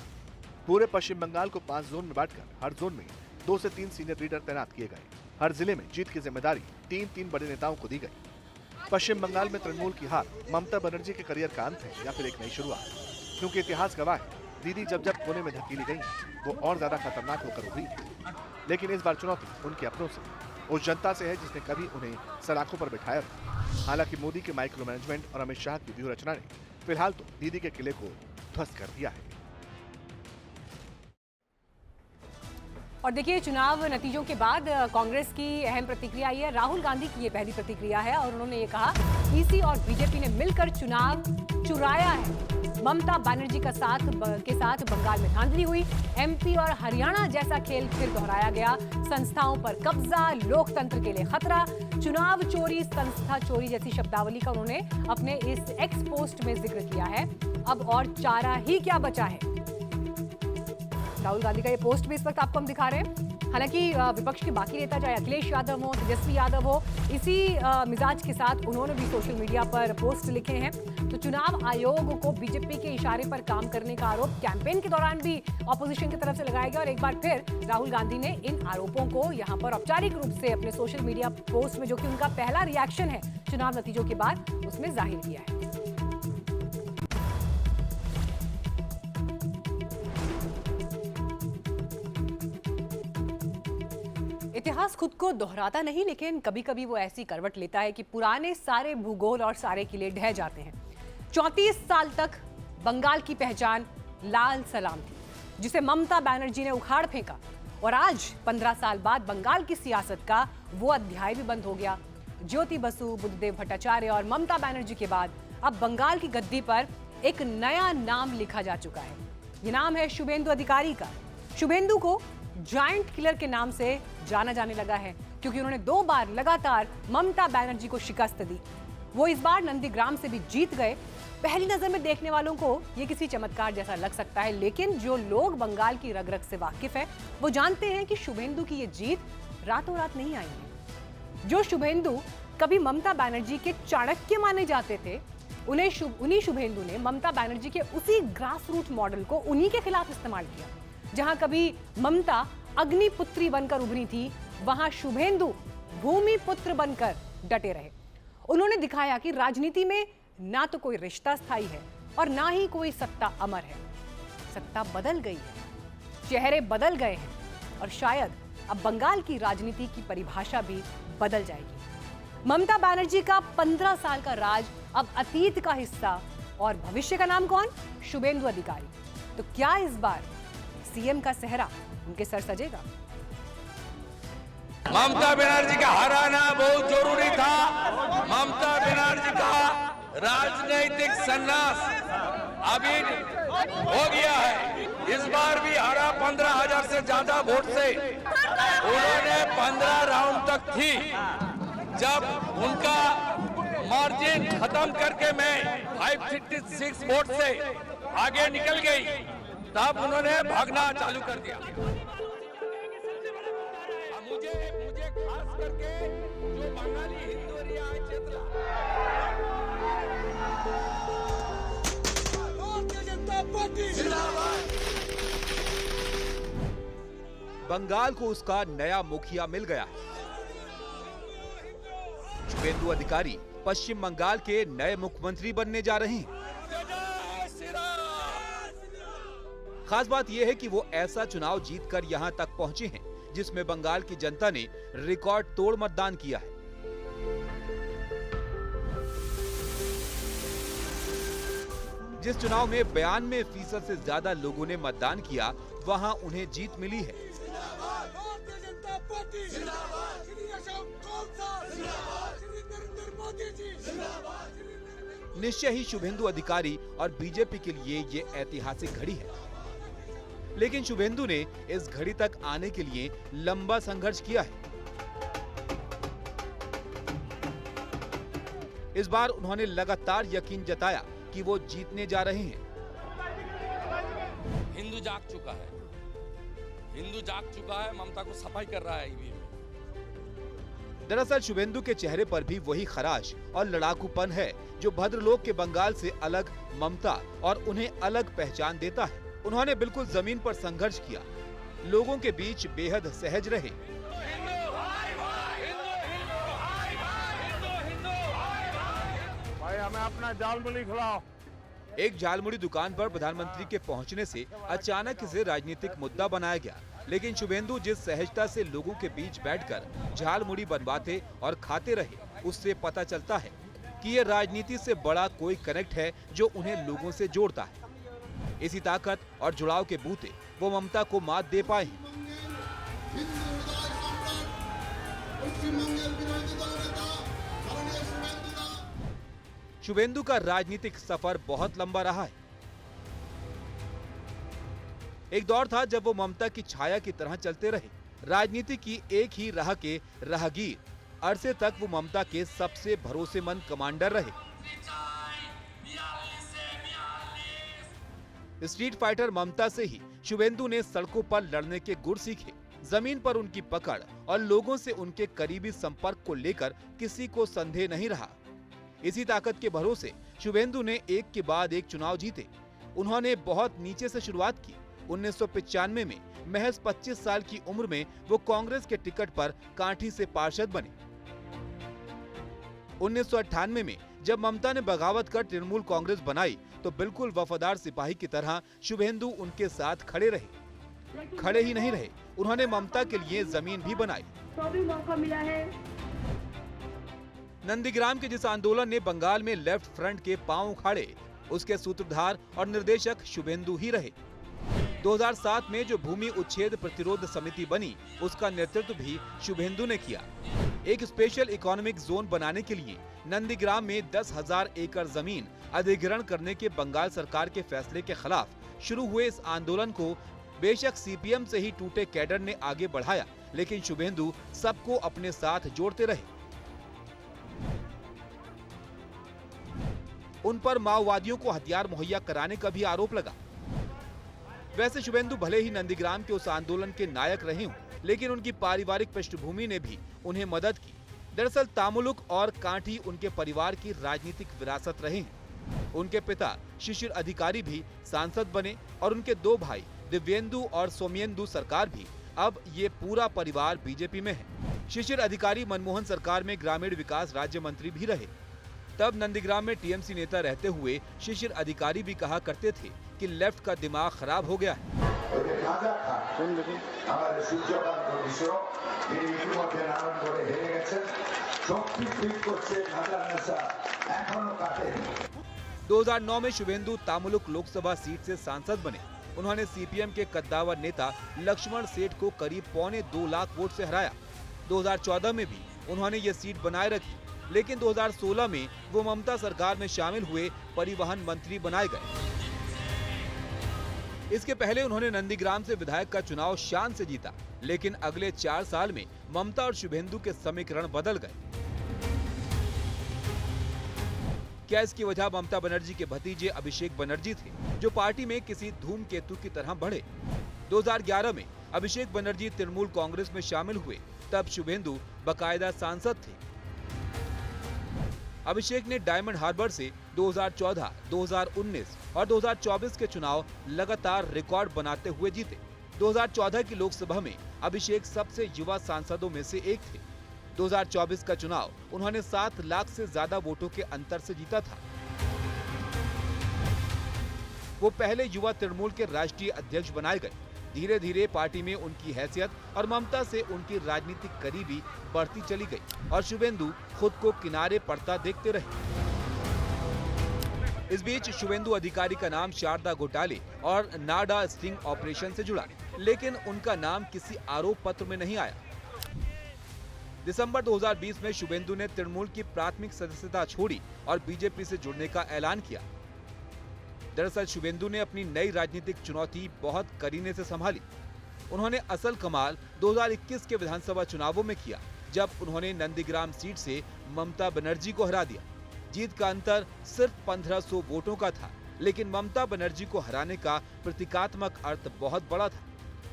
पूरे पश्चिम बंगाल को 5 जोन में बांटकर हर जोन में 2 से 3 सीनियर लीडर तैनात किए गए। हर जिले में जीत की जिम्मेदारी 3-3 बड़े नेताओं को दी गई। पश्चिम बंगाल में तृणमूल की हार ममता बनर्जी के करियर का अंत है या फिर एक नई शुरुआत, क्योंकि इतिहास गवाह है दीदी जब जब कोने में धकेली गई वो और ज्यादा खतरनाक होकर उभरी। लेकिन इस बार चुनौती उनके अपनों से, उस जनता से है जिसने कभी उन्हें सलाखों पर बिठाया था। हालांकि मोदी के माइक्रो मैनेजमेंट और अमित शाह की व्यूह रचना ने फिलहाल तो दीदी के किले को ध्वस्त कर दिया है। और देखिए, चुनाव नतीजों के बाद कांग्रेस की अहम प्रतिक्रिया आई है। राहुल गांधी की ये पहली प्रतिक्रिया है और उन्होंने ये कहा ईसी और बीजेपी ने मिलकर चुनाव चुराया है। ममता बनर्जी के साथ बंगाल में धांधली हुई। एमपी और हरियाणा जैसा खेल फिर दोहराया गया। संस्थाओं पर कब्जा, लोकतंत्र के लिए खतरा, चुनाव चोरी, संस्था चोरी जैसी शब्दावली का उन्होंने अपने इस एक्स पोस्ट में जिक्र किया है। अब और चारा ही क्या बचा है। राहुल गांधी का ये पोस्ट भी इस वक्त आपको हम दिखा रहे हैं। हालांकि विपक्ष के बाकी नेता चाहे अखिलेश यादव हो, तेजस्वी यादव हो, इसी मिजाज के साथ उन्होंने भी सोशल मीडिया पर पोस्ट लिखे हैं। तो चुनाव आयोग को बीजेपी के इशारे पर काम करने का आरोप कैंपेन के दौरान भी ऑपोजिशन की तरफ से लगाया गया और एक बार फिर राहुल गांधी ने इन आरोपों को यहां पर औपचारिक रूप से अपने सोशल मीडिया पोस्ट में, जो कि उनका पहला रिएक्शन है चुनाव नतीजों के बाद, उसमें जाहिर किया है। इतिहास खुद को दोहराता नहीं, लेकिन कभी कभी वो ऐसी करवट लेता है कि पुराने सारे भूगोल और सारे किले ढह जाते हैं। 34 साल तक बंगाल की पहचान लाल सलाम थी, जिसे ममता बनर्जी ने उखाड़ फेंका और आज 15 साल बाद बंगाल की सियासत का वो अध्याय भी बंद हो गया। ज्योति बसु, बुद्धदेव भट्टाचार्य और ममता बनर्जी के बाद अब बंगाल की गद्दी पर एक नया नाम लिखा जा चुका है। ये नाम है शुभेंदु अधिकारी का। शुभेंदु को जायंट किलर के नाम से जाना जाने लगा है, क्योंकि उन्होंने 2 बार लगातार ममता बनर्जी को शिकस्त दी। वो इस बार नंदीग्राम से भी जीत गए। पहली नजर में देखने वालों को ये किसी चमत्कार जैसा लग सकता है, लेकिन जो लोग बंगाल की रग रग से वाकिफ है वो जानते हैं कि शुभेंदु की ये जीत रातों रात नहीं आई है। जो शुभेंदु कभी ममता बनर्जी के चाणक्य माने जाते थे, उन्हीं शुभेंदु ने ममता बनर्जी के उसी ग्रास रूट मॉडल को उन्हीं के खिलाफ इस्तेमाल किया। जहां कभी ममता अग्निपुत्री बनकर उभरी थी, वहां शुभेंदु भूमिपुत्र बनकर डटे रहे। उन्होंने दिखाया कि राजनीति में ना तो कोई रिश्ता स्थायी है और ना ही कोई सत्ता अमर है। सत्ता बदल गई है, चेहरे बदल गए हैं और शायद अब बंगाल की राजनीति की परिभाषा भी बदल जाएगी। ममता बनर्जी का 15 साल का राज अब अतीत का हिस्सा और भविष्य का नाम कौन? शुभेंदु अधिकारी। तो क्या इस बार सीएम का सेहरा उनके सर सजेगा? ममता बनर्जी का हराना बहुत जरूरी था। ममता बनर्जी का राजनीतिक संन्यास अभी हो गया है। इस बार भी हरा 15,000 से ज्यादा वोट से। उन्होंने 15 राउंड तक थी। जब उनका मार्जिन खत्म करके मैं 556 वोट से आगे निकल गई, तब उन्होंने भागना चालू कर दिया। मुझे खास करके जो बंगाली हिंदू एरिया है क्षेत्र, बंगाल को उसका नया मुखिया मिल गया है। शुभेंदु अधिकारी पश्चिम बंगाल के नए मुख्यमंत्री बनने जा रहे हैं। खास बात यह है कि वो ऐसा चुनाव जीतकर यहां तक पहुंचे हैं जिसमें बंगाल की जनता ने रिकॉर्ड तोड़ मतदान किया है। जिस चुनाव में 92% से ज्यादा लोगों ने मतदान किया, वहां उन्हें जीत मिली है। निश्चय ही शुभेंदु अधिकारी और बीजेपी के लिए ये ऐतिहासिक घड़ी है, लेकिन शुभेंदु ने इस घड़ी तक आने के लिए लंबा संघर्ष किया है। इस बार उन्होंने लगातार यकीन जताया कि वो जीतने जा रहे हैं। हिंदू जाग चुका है, हिंदू जाग चुका है, ममता को सफाई कर रहा है ईवीएम। दरअसल शुभेंदु के चेहरे पर भी वही खराश और लड़ाकूपन है जो भद्रलोक के बंगाल से अलग ममता और उन्हें अलग पहचान देता है। उन्होंने बिल्कुल जमीन पर संघर्ष किया, लोगों के बीच बेहद सहज रहे। भाई हमें अपना झालमुड़ी खिलाओ। एक झालमुड़ी दुकान पर प्रधानमंत्री के पहुंचने से अचानक इसे राजनीतिक मुद्दा बनाया गया, लेकिन शुभेंदु जिस सहजता से लोगों के बीच बैठकर झालमुड़ी बनवाते और खाते रहे, उससे पता चलता है कि ये राजनीति से बड़ा कोई कनेक्ट है जो उन्हें लोगों से जोड़ता है। इसी ताकत और जुड़ाव के बूते वो ममता को मात दे पाए हैं। शुभेंदु का राजनीतिक सफर बहुत लंबा रहा है। एक दौर था जब वो ममता की छाया की तरह चलते रहे, राजनीति की एक ही राह के राहगीर। अरसे तक वो ममता के सबसे भरोसेमंद कमांडर रहे। स्ट्रीट फाइटर ममता से ही शुभेंदु ने सड़कों पर लड़ने के गुर सीखे। जमीन पर उनकी पकड़ और लोगों से उनके करीबी संपर्क को लेकर किसी को संदेह नहीं रहा। इसी ताकत के भरोसे शुभेंदु ने एक के बाद एक चुनाव जीते। उन्होंने बहुत नीचे से शुरुआत की। 1995 में महज 25 साल की उम्र में वो कांग्रेस के टिकट पर कांठी से पार्षद बने। 1998 में जब ममता ने बगावत कर तृणमूल कांग्रेस बनाई तो बिल्कुल वफादार सिपाही की तरह शुभेंदु उनके साथ खड़े रहे। खड़े ही नहीं रहे, उन्होंने ममता के लिए जमीन भी बनाई। तो भी मौका मिला है। नंदीग्राम के जिस आंदोलन ने बंगाल में लेफ्ट फ्रंट के पांव उखाड़े, उसके सूत्रधार और निर्देशक शुभेंदु ही रहे। 2007 में जो भूमि उच्छेद प्रतिरोध समिति बनी, उसका नेतृत्व भी शुभेंदु ने किया। एक स्पेशल इकोनॉमिक जोन बनाने के लिए नंदीग्राम में 10,000 एकड़ जमीन अधिग्रहण करने के बंगाल सरकार के फैसले के खिलाफ शुरू हुए इस आंदोलन को बेशक सीपीएम से ही टूटे कैडर ने आगे बढ़ाया, लेकिन शुभेंदु सबको अपने साथ जोड़ते रहे। उन पर माओवादियों को हथियार मुहैया कराने का भी आरोप लगा। वैसे शुभेंदु भले ही नंदीग्राम के उस आंदोलन के नायक रहे हों, लेकिन उनकी पारिवारिक पृष्ठभूमि ने भी उन्हें मदद की। दरअसल तामुलुक और कांठी उनके परिवार की राजनीतिक विरासत रहे हैं। उनके पिता शिशिर अधिकारी भी सांसद बने और उनके दो भाई दिव्येंदु और सोमेंदु सरकार भी। अब ये पूरा परिवार बीजेपी में है। शिशिर अधिकारी मनमोहन सरकार में ग्रामीण विकास राज्य मंत्री भी रहे। तब नंदीग्राम में टीएमसी नेता रहते हुए शिशिर अधिकारी भी कहा करते थे कि लेफ्ट का दिमाग खराब हो गया है। हमारे সূর্যকান্ত মিশ্র তিনি ইতিমধ্যে নারায়ণগড়ে হেরে গেছেন। শক্তি টুইট করছে ঢাকার নেশা এখনো কাটেনি। 2009 में शुभेंदु तामुलुक लोकसभा सीट से सांसद बने। उन्होंने सीपीएम के कद्दावर नेता लक्ष्मण सेठ को करीब 2.25 लाख वोट से हराया। 2014 में भी उन्होंने ये सीट बनाए रखी, लेकिन 2016 में वो ममता सरकार में शामिल हुए परिवहन मंत्री बनाए गए। इसके पहले उन्होंने नंदीग्राम से विधायक का चुनाव शान से जीता, लेकिन अगले 4 साल में ममता और शुभेंदु के समीकरण बदल गए। क्या इसकी वजह ममता बनर्जी के भतीजे अभिषेक बनर्जी थे, जो पार्टी में किसी धूमकेतु की तरह बढ़े। 2011 में अभिषेक बनर्जी तृणमूल कांग्रेस में शामिल हुए, तब शुभेंदु बकायदा सांसद थे। अभिषेक ने डायमंड हार्बर से 2014, 2019 और 2024 के चुनाव लगातार रिकॉर्ड बनाते हुए जीते। 2014 की लोकसभा में अभिषेक सबसे युवा सांसदों में से एक थे। 2024 का चुनाव उन्होंने 7 लाख से ज्यादा वोटों के अंतर से जीता था। वो पहले युवा तृणमूल के राष्ट्रीय अध्यक्ष बनाए गए। धीरे धीरे पार्टी में उनकी हैसियत और ममता से उनकी राजनीतिक करीबी बढ़ती चली गई और शुभेंदु खुद को किनारे पड़ता देखते रहे। इस बीच शुभेंदु अधिकारी का नाम शारदा घोटाले और नाडा स्टिंग ऑपरेशन से जुड़ा, लेकिन उनका नाम किसी आरोप पत्र में नहीं आया। दिसंबर 2020 में शुभेंदु ने तृणमूल की प्राथमिक सदस्यता छोड़ी और बीजेपी से जुड़ने का ऐलान किया। दरअसल शुभेंदु ने अपनी नई राजनीतिक चुनौती बहुत करीने से संभाली। उन्होंने असल कमाल 2021 के विधानसभा चुनावों में किया, जब उन्होंने नंदीग्राम सीट से ममता बनर्जी को हरा दिया। जीत का अंतर सिर्फ 1500 वोटों का था, लेकिन ममता बनर्जी को हराने का प्रतीकात्मक अर्थ बहुत बड़ा था।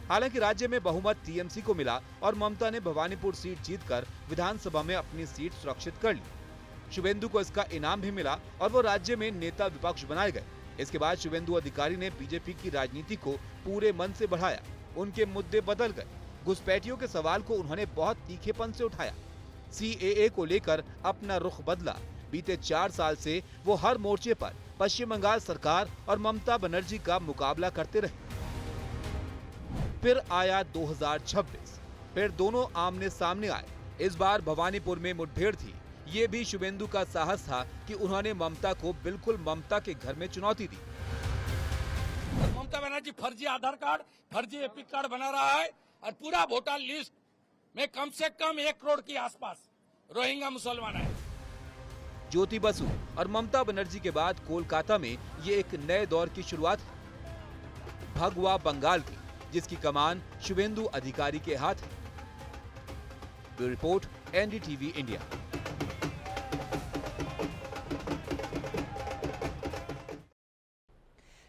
हालांकि राज्य में बहुमत टीएमसी को मिला और ममता ने भवानीपुर सीट जीतकर विधानसभा में अपनी सीट सुरक्षित कर ली। शुभेंदु को इसका इनाम भी मिला और वो राज्य में नेता विपक्ष बनाए गए। इसके बाद शुभेंदु अधिकारी ने बीजेपी की राजनीति को पूरे मन से बढ़ाया। उनके मुद्दे बदल गए। घुसपैठियों के सवाल को उन्होंने बहुत तीखेपन से उठाया। सीएए को लेकर अपना रुख बदला। बीते 4 साल से वो हर मोर्चे पर पश्चिम बंगाल सरकार और ममता बनर्जी का मुकाबला करते रहे। फिर आया 2026, फिर दोनों आमने सामने आए। इस बार भवानीपुर में मुठभेड़ थी। ये भी शुभेंदु का साहस था कि उन्होंने ममता को बिल्कुल ममता के घर में चुनौती दी। ममता बनर्जी फर्जी आधार कार्ड, फर्जी एपिक कार्ड बना रहा है और पूरा वोटर लिस्ट में कम से कम 1 करोड़ के आसपास रोहिंग्या मुसलमान है। ज्योति बसु और ममता बनर्जी के बाद कोलकाता में ये एक नए दौर की शुरुआत है। भगवा बंगाल की, जिसकी कमान शुभेंदु अधिकारी के हाथ है। Bureau report NDTV India.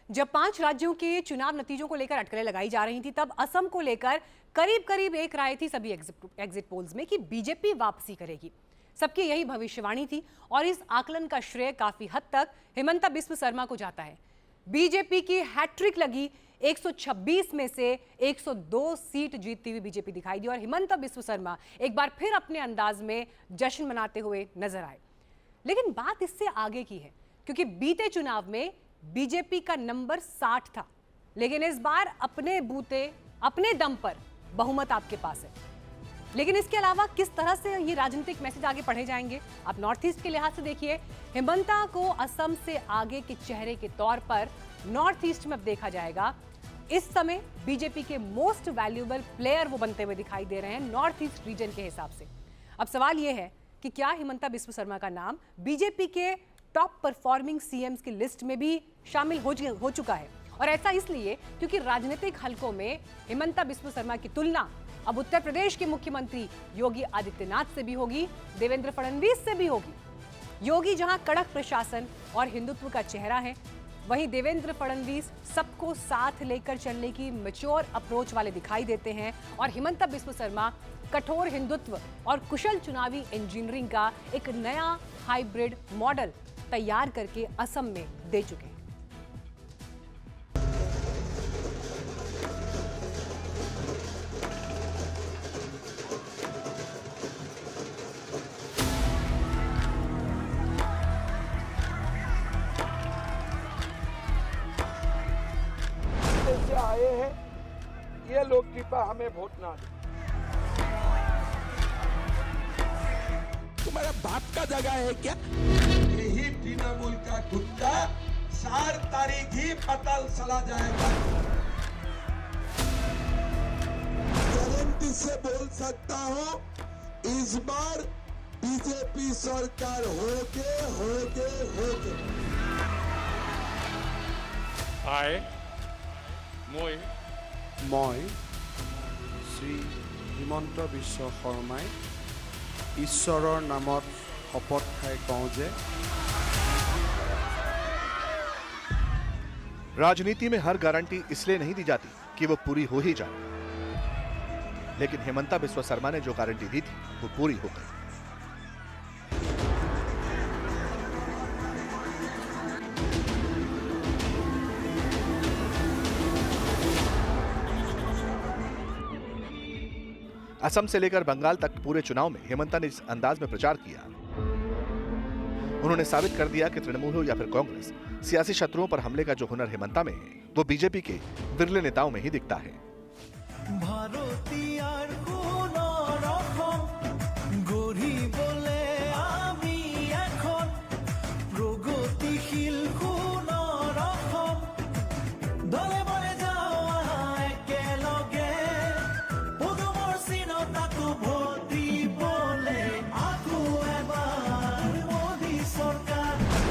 जब 5 राज्यों के चुनाव नतीजों को लेकर अटकलें लगाई जा रही थी, तब असम को लेकर करीब एक राय थी सभी एग्जिट पोल्स में कि बीजेपी वापसी करेगी। सबकी यही भविष्यवाणी थी और इस आकलन का श्रेय काफी हद तक हिमंता बिस्व शर्मा को जाता है। बीजेपी की हैट्रिक लगी। 126 में से 102 सीट जीतती हुई बीजेपी दिखाई दी और हिमंता बिस्व शर्मा एक बार फिर अपने अंदाज में जश्न मनाते हुए नजर आए। लेकिन बात इससे आगे की है, क्योंकि बीते चुनाव में बीजेपी का नंबर 60 था, लेकिन इस बार अपने बूते अपने दम पर बहुमत आपके पास है। लेकिन इसके अलावा किस तरह से ये राजनीतिक मैसेज आगे पढ़े जाएंगे, आप नॉर्थ ईस्ट के लिहाज से देखिए। हिमंता को असम से आगे के चेहरे के तौर पर नॉर्थ ईस्ट में अब देखा जाएगा। इस समय बीजेपी के मोस्ट वैल्यूएबल प्लेयर वो बनते हुए दिखाई दे रहे हैं नॉर्थ ईस्ट रीजन के हिसाब से। अब सवाल यह है कि क्या हिमंता बिस्व शर्मा का नाम बीजेपी के टॉप परफॉर्मिंग सीएम्स की लिस्ट में भी शामिल हो चुका है, और ऐसा इसलिए क्योंकि राजनीतिक हलकों में हिमंता बिस्वा शर्मा की तुलना अब उत्तर प्रदेश के मुख्यमंत्री योगी आदित्यनाथ से भी होगी, देवेंद्र फडणवीस से भी होगी। योगी जहां कड़क प्रशासन और हिंदुत्व का चेहरा है, वहीं देवेंद्र फडणवीस सबको साथ लेकर चलने की मैच्योर अप्रोच वाले दिखाई देते हैं और हिमंता बिस्वा शर्मा कठोर हिंदुत्व और कुशल चुनावी इंजीनियरिंग का एक नया हाइब्रिड मॉडल तैयार करके असम में दे चुके हैं। से आए हैं, ये लोग कृपा हमें वोट ना दें। तुम्हारा बाप का जगह है क्या? यही तृणमूल का गुंडा 4 तारीख ही पताल चला जाएगा। गारंटी से बोल सकता हूँ, इस बार बीजेपी सरकार होके आए মই শ্ৰী হিমন্ত বিশ্ব শৰ্মাই ঈশ্বৰৰ নামত শপত খাই কওঁ যে राजनीति में हर गारंटी इसलिए नहीं दी जाती कि वो पूरी हो ही जाए, लेकिन हिमंता बिस्वा शर्मा ने जो गारंटी दी थी वो पूरी हो गई। असम से लेकर बंगाल तक पूरे चुनाव में हिमंता ने इस अंदाज में प्रचार किया। उन्होंने साबित कर दिया कि तृणमूल हो या फिर कांग्रेस, सियासी शत्रुओं पर हमले का जो हुनर हिमंता में है वो बीजेपी के विरले नेताओं में ही दिखता है।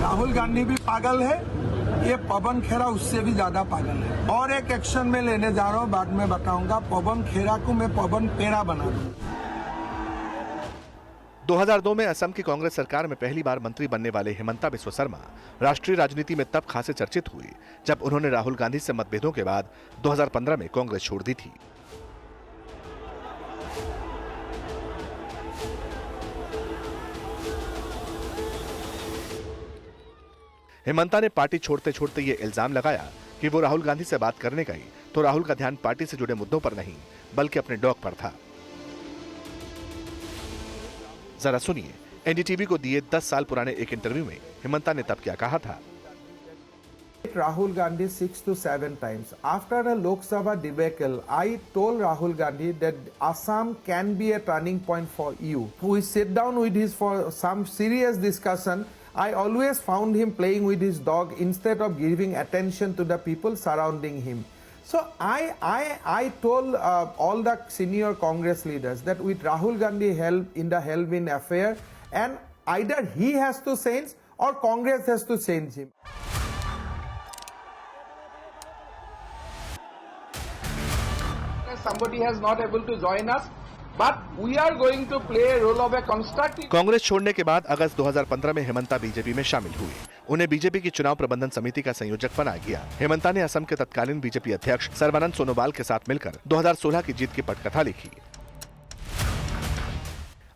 राहुल गांधी भी पागल है, ये पवन खेरा उससे भी ज्यादा पागल है। और एक एक्शन में लेने जा रहा हूँ, बाद में बताऊंगा। पवन खेरा को मैं पवन पेड़ा बना दूं। 2002 में असम की कांग्रेस सरकार में पहली बार मंत्री बनने वाले हिमंता बिस्वा शर्मा राष्ट्रीय राजनीति में तब खासे चर्चित हुए जब उन्होंने राहुल गांधी से मतभेदों के बाद 2015 में कांग्रेस छोड़ दी थी। हिमंता ने पार्टी छोड़ते छोड़ते ये इल्जाम लगाया कि वो राहुल गांधी से बात करने गई तो राहुल का ध्यान पार्टी से जुड़े मुद्दों पर नहीं बल्कि अपने डॉग पर था। जरा सुनिए एनडीटीवी को दिए 10 साल पुराने एक इंटरव्यू में हिमंता ने तब क्या कहा था। Rahul Gandhi 6 to 7 times. After a Lok Sabha debacle, I told Rahul Gandhi that Assam can be a turning point for you. We sit down with his for some serious discussion. I always found him playing with his dog instead of giving attention to the people surrounding him. So I told all the senior Congress leaders that with Rahul Gandhi help in the Helvin affair, and either he has to change or Congress has to change him. Somebody has not able to join us, but we are going to play a role of a constructive. Congress छोड़ने के बाद अगस्त 2015 में Himanta BJP में शामिल हुए। उन्हें BJP की चुनाव प्रबंधन समिति का संयोजक बनाया गया। हिमंता ने असम के तत्कालीन बीजेपी अध्यक्ष सर्बानंद सोनोवाल के साथ मिलकर 2016 की जीत की पटकथा लिखी।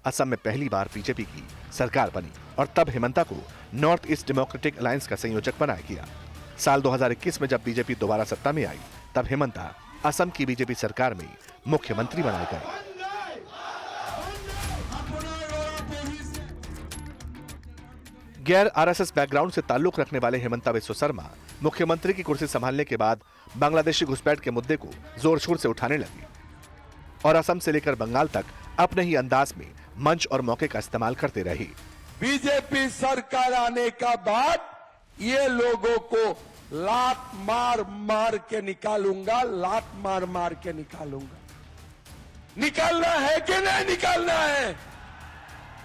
असम में पहली बार बीजेपी की सरकार बनी और तब हिमंता को नॉर्थ ईस्ट डेमोक्रेटिक अलायंस का संयोजक बनाया गया। साल 2021 में जब बीजेपी दोबारा सत्ता में आई तब हिमंता असम की बीजेपी सरकार में मुख्यमंत्री बनाए गए। गैर आरएसएस बैकग्राउंड से ताल्लुक रखने वाले हिमंता बिस्वा शर्मा मुख्यमंत्री की कुर्सी संभालने के बाद बांग्लादेशी घुसपैठ के मुद्दे को जोर शोर से उठाने लगी और असम से लेकर बंगाल तक अपने ही अंदाज में मंच और मौके का इस्तेमाल करते रही। बीजेपी सरकार आने का बाद ये लोगों को लात मार मार के निकालूंगा, लात मार मार के निकालूंगा। निकालना है कि नहीं निकालना है?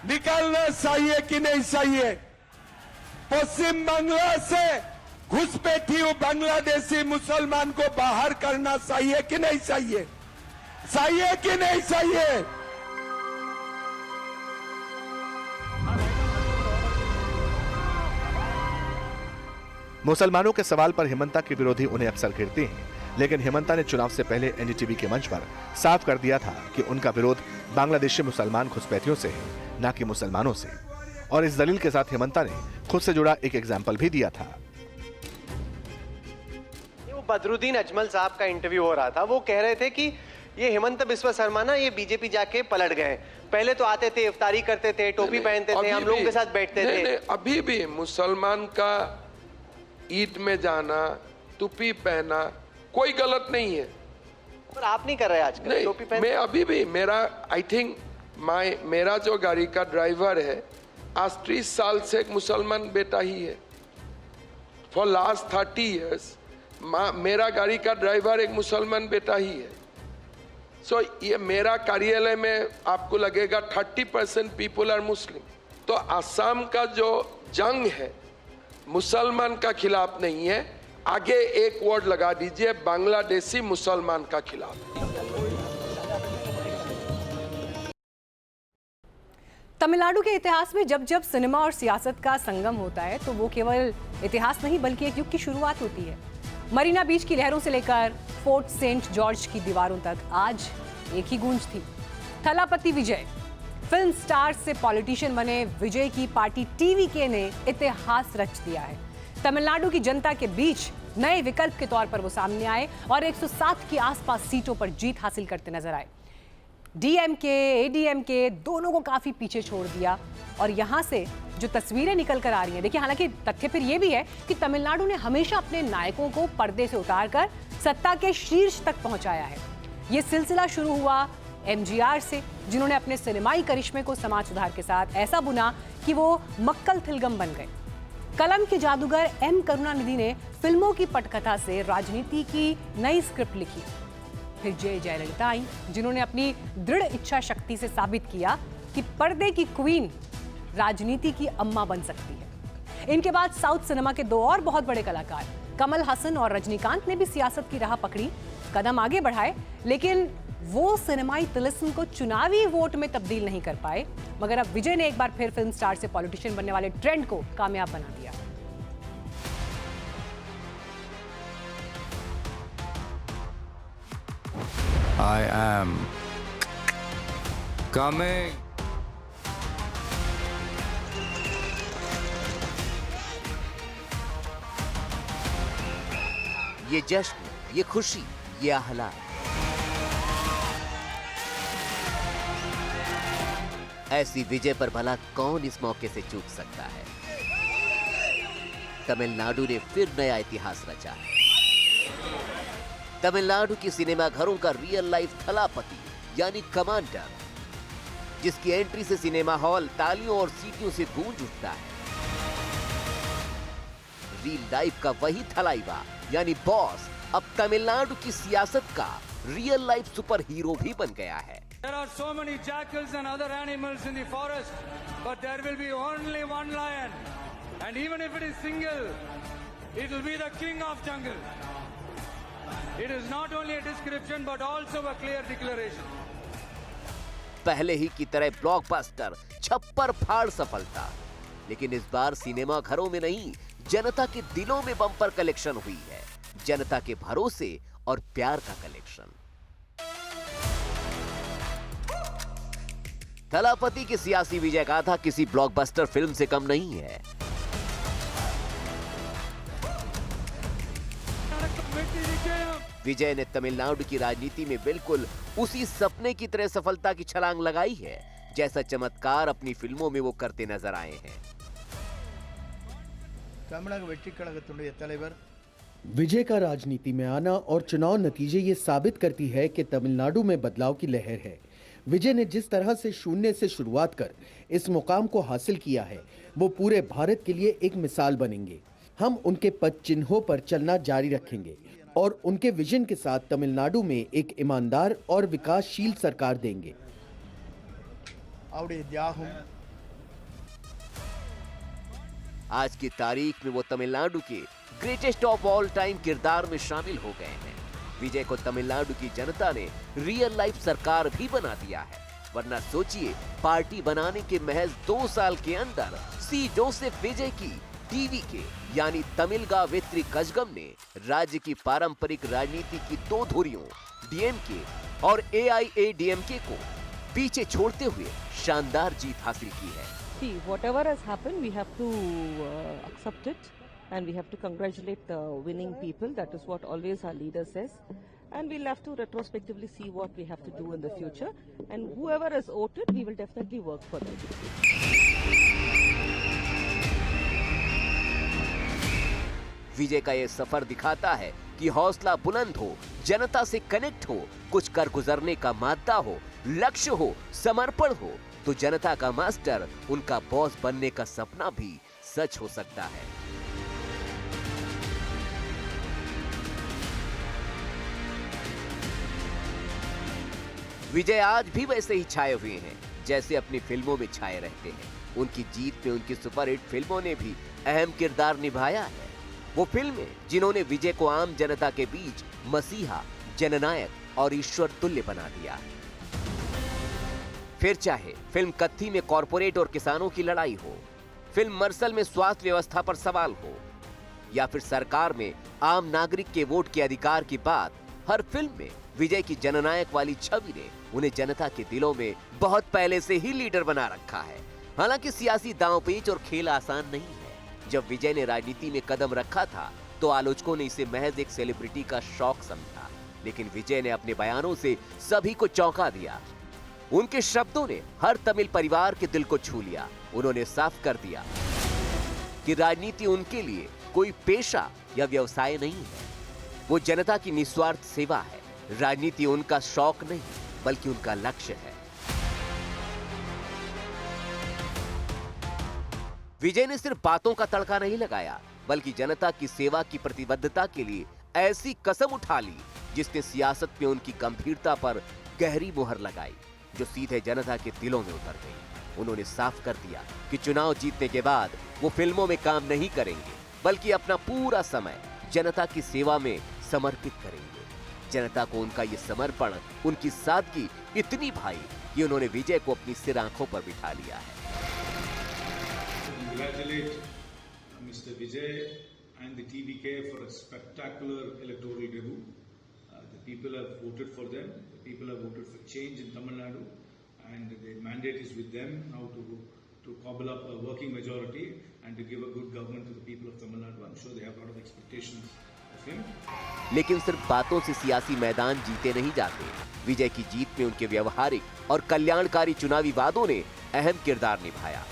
निकालना चाहिए कि नहीं चाहिए? पश्चिम बांग्ला से घुसपैठी बांग्लादेशी मुसलमान को बाहर करना सही है कि नहीं सही है? सही है कि नहीं सही है? मुसलमानों के सवाल पर हेमंता के विरोधी उन्हें अक्सर घेरते हैं, लेकिन हेमंता ने चुनाव से पहले एनडीटीवी के मंच पर साफ कर दिया था कि उनका विरोध बांग्लादेशी मुसलमान घुसपैठियों से है, न कि मुसलमानों से। और इस दलील के साथ हेमंता ने खुद से जुड़ा एक एग्जाम्पल भी दिया था। बदरुद्दीन अजमल साहब का इंटरव्यू हो रहा था, वो कह रहे थे कि ये हेमंत बिस्वा शर्मा ना ये बीजेपी जाके पलट गए। पहले तो आते थे, इफ्तारी करते थे, टोपी पहनते थे, हम लोगों के साथ बैठते थे। नहीं, अभी भी मुसलमान का ईद में जाना, टोपी पहना कोई गलत नहीं है। पर आप नहीं कर रहे आजकल टोपी पहन? मैं अभी भी आई थिंक मेरा जो गाड़ी का ड्राइवर है आज 30 साल से एक मुसलमान बेटा ही है। फॉर लास्ट 30 years मेरा गाड़ी का ड्राइवर एक मुसलमान बेटा ही है। सो ये मेरा कार्यालय में आपको लगेगा 30% पीपल आर मुस्लिम। तो असम का जो जंग है मुसलमान का खिलाफ नहीं है, आगे एक वर्ड लगा दीजिए बांग्लादेशी मुसलमान का खिलाफ। तमिलनाडु के इतिहास में जब जब सिनेमा और सियासत का संगम होता है तो वो केवल इतिहास नहीं बल्कि एक युग की शुरुआत होती है। मरीना बीच की लहरों से लेकर फोर्ट सेंट जॉर्ज की दीवारों तक आज एक ही गूंज थी, थलापति विजय। फिल्म स्टार से पॉलिटिशियन बने विजय की पार्टी टीवीके ने इतिहास रच दिया है। तमिलनाडु की जनता के बीच नए विकल्प के तौर पर वो सामने आए और 107 की आसपास सीटों पर जीत हासिल करते नजर आए। डीएमके एडीएमके दोनों को काफी पीछे छोड़ दिया और यहां से जो तस्वीरें निकल कर आ रही हैं, देखिए हालांकि तथ्य फिर ये भी है कि तमिलनाडु ने हमेशा अपने नायकों को पर्दे से उतारकर सत्ता के शीर्ष तक पहुंचाया है। ये सिलसिला शुरू हुआ एमजीआर से, जिन्होंने अपने सिनेमाई करिश्मे को समाज सुधार के साथ ऐसा बुना कि वो मक्कल थिलगम बन गए। कलम के जादूगर एम करुणानिधि ने फिल्मों की पटकथा से राजनीति की नई स्क्रिप्ट लिखी। फिर जयललिता आई, जिन्होंने अपनी दृढ़ इच्छा शक्ति से साबित किया कि पर्दे की क्वीन राजनीति की अम्मा बन सकती है। इनके बाद साउथ सिनेमा के दो और बहुत बड़े कलाकार कमल हसन और रजनीकांत ने भी सियासत की राह पकड़ी, कदम आगे बढ़ाए, लेकिन वो सिनेमाई तिलिस्म को चुनावी वोट में तब्दील नहीं कर पाए। मगर अब विजय ने एक बार फिर फिल्म स्टार से पॉलिटिशियन बनने वाले ट्रेंड को कामयाब बना दिया। I am coming. ये जश्न, ये खुशी, ये आहलाद, ऐसी विजय पर भला कौन इस मौके से चूक सकता है। तमिलनाडु ने फिर नया इतिहास रचा है। तमिलनाडु की सिनेमा घरों का रियल लाइफ थलापति यानी कमांडर, जिसकी एंट्री से सिनेमा हॉल तालियों और सीटियों से गूंज उठता है। रियल लाइफ का वही थलाइवा यानी बॉस अब तमिलनाडु की सियासत का रियल लाइफ सुपर हीरो भी बन गया है। There are so many jackals and other animals in the forest, but there will be only one lion, and even if it is single, it will be the king of jungle. It is not only a description but also a clear declaration. पहले ही की तरह blockbuster छप्पर फाड़ सफलता, लेकिन इस बार cinema घरों में नहीं, जनता के दिलों में बम्पर कलेक्शन हुई है। जनता के भरोसे और प्यार का कलेक्शन। थलापति की सियासी विजय गाथा किसी ब्लॉकबस्टर फिल्म से कम नहीं है। विजय ने तमिलनाडु की राजनीति में बिल्कुल उसी सपने की तरह सफलता की छलांग लगाई है, जैसा चमत्कार अपनी फिल्मों में वो करते नजर आए हैं। विजय का राजनीति में आना और चुनाव नतीजे ये साबित करती है कि तमिलनाडु में बदलाव की लहर है। विजय ने जिस तरह से शून्य से शुरुआत कर इस मुकाम को हासिल किया है, वो पूरे भारत के लिए एक मिसाल बनेंगे। हम उनके पद चिन्हों पर चलना जारी रखेंगे और उनके विजन के साथ तमिलनाडु में एक ईमानदार और विकासशील सरकार देंगे। आज की तारीख में वो तमिलनाडु के ग्रेटेस्ट ऑफ ऑल टाइम किरदार में शामिल हो गए हैं। विजय को तमिलनाडु की जनता ने रियल लाइफ सरकार भी बना दिया है, वरना सोचिए पार्टी बनाने के महज 2 साल के अंदर सी जोसेफ विजय की टीवी के यानी तमिलगा वेत्री कजगम ने राज्य की पारंपरिक राजनीति की 2 धुरियों डीएमके और एआईएडीएमके को पीछे छोड़ते हुए शानदार जीत हासिल की है। See, whatever has happened, we have to accept it, and we have to congratulate the winning people. That is what always our leader says, and we'll have to retrospectively see what we have to do in the future. And whoever has voted, we will definitely work for them. विजय का ये सफर दिखाता है कि हौसला बुलंद हो, जनता से connect हो, कुछ कर गुजरने का मादा हो, लक्ष्य हो, समर्पण हो, तो जनता का मास्टर उनका बॉस बनने का सपना भी सच हो सकता है। विजय आज भी वैसे ही छाए हुए हैं जैसे अपनी फिल्मों में छाए रहते हैं। उनकी जीत में उनकी सुपरहिट फिल्मों ने भी अहम किरदार निभाया है। वो फिल्में जिन्होंने विजय को आम जनता के बीच मसीहा, जननायक और ईश्वर तुल्य बना दिया। फिर चाहे फिल्म कत्थी में कॉरपोरेट और किसानों की लड़ाई हो, फिल्म मरसल में स्वास्थ्य व्यवस्था पर सवाल हो, या फिर सरकार में आम नागरिक के वोट के अधिकार की बात, हर फिल्म में विजय की जननायक वाली छवि ने उन्हें जनता के दिलों में बहुत पहले से ही लीडर बना रखा है। हालांकि सियासी दांवपेच और खेल आसान नहीं है। जब विजय ने राजनीति में कदम रखा था तो आलोचकों ने इसे महज एक सेलिब्रिटी का शौक समझा, लेकिन विजय ने अपने बयानों से सभी को चौंका दिया। उनके शब्दों ने हर तमिल परिवार के दिल को छू लिया। उन्होंने साफ कर दिया कि राजनीति उनके लिए कोई पेशा या व्यवसाय नहीं है, वो जनता की निस्वार्थ सेवा है। राजनीति उनका शौक नहीं बल्कि उनका लक्ष्य है। विजय ने सिर्फ बातों का तड़का नहीं लगाया, बल्कि जनता की सेवा की प्रतिबद्धता के लिए ऐसी कसम उठा ली जिसने सियासत में उनकी गंभीरता पर गहरी मुहर लगाई, जो सीधे जनता के दिलों में उतर गई। उन्होंने साफ कर दिया कि चुनाव जीतने के बाद वो फिल्मों में काम नहीं करेंगे, बल्कि अपना पूरा समय जनता की सेवा में समर्पित करेंगे। जनता को उनका ये समर्पण, उनकी सादगी इतनी भाई कि उन्होंने विजय को अपनी सिर आंखों पर बिठा लिया है। Congratulate Mr. Vijay and the TVK for a spectacular electoral debut. The people have voted for them. The people have voted for change in Tamil Nadu, and the mandate is with them now to cobble up a working majority and to give a good government to the people of Tamil Nadu. I'm sure they have a lot of expectations of him. लेकिन सिर्फ बातों से सियासी मैदान जीते नहीं जाते। विजय की जीत में उनके व्यवहारिक और कल्याणकारी चुनावी वादों ने अहम किरदार निभाया।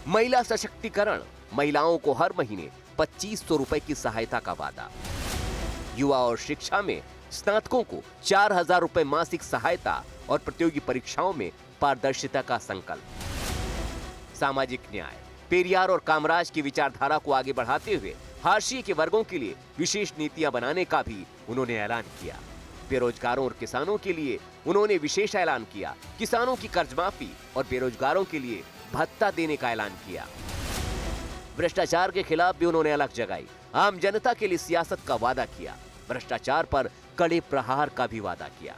महिला सशक्तिकरण, महिलाओं को हर महीने 2500 रुपए की सहायता का वादा, युवा और शिक्षा में स्नातकों को 4000 रुपए मासिक सहायता और प्रतियोगी परीक्षाओं में पारदर्शिता का संकल्प, सामाजिक न्याय, पेरियार और कामराज की विचारधारा को आगे बढ़ाते हुए हाशिए के वर्गों के लिए विशेष नीतियां बनाने का भी उन्होंने ऐलान किया। बेरोजगारों और किसानों के लिए उन्होंने विशेष ऐलान किया। किसानों की कर्ज माफी और बेरोजगारों के लिए भत्ता देने का ऐलान किया। भ्रष्टाचार के खिलाफ भी उन्होंने अलग जगाई। आम जनता के लिए सियासत का वादा किया। भ्रष्टाचार पर कड़े प्रहार का भी वादा किया।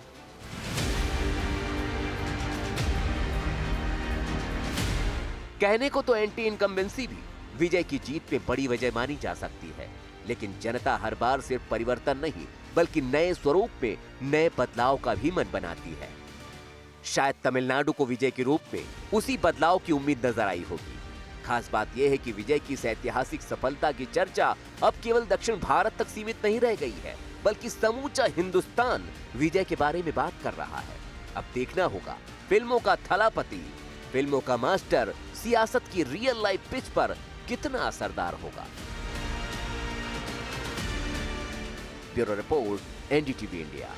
कहने को तो एंटी इनकम्बेंसी भी विजय की जीत में बड़ी वजह मानी जा सकती है, लेकिन जनता हर बार सिर्फ परिवर्तन नहीं बल्कि नए स्वरूप में नए बदलाव का भी मन बनाती है। शायद तमिलनाडु को विजय के रूप में उसी बदलाव की उम्मीद नजर आई होगी। खास बात यह है कि विजय की इस ऐतिहासिक सफलता की चर्चा अब केवल दक्षिण भारत तक सीमित नहीं रह गई है, बल्कि समूचा हिंदुस्तान विजय के बारे में बात कर रहा है। अब देखना होगा फिल्मों का थलापति, फिल्मों का मास्टर सियासत की रियल लाइफ पिच पर कितना असरदार होगा। Bureau report, NDTV India.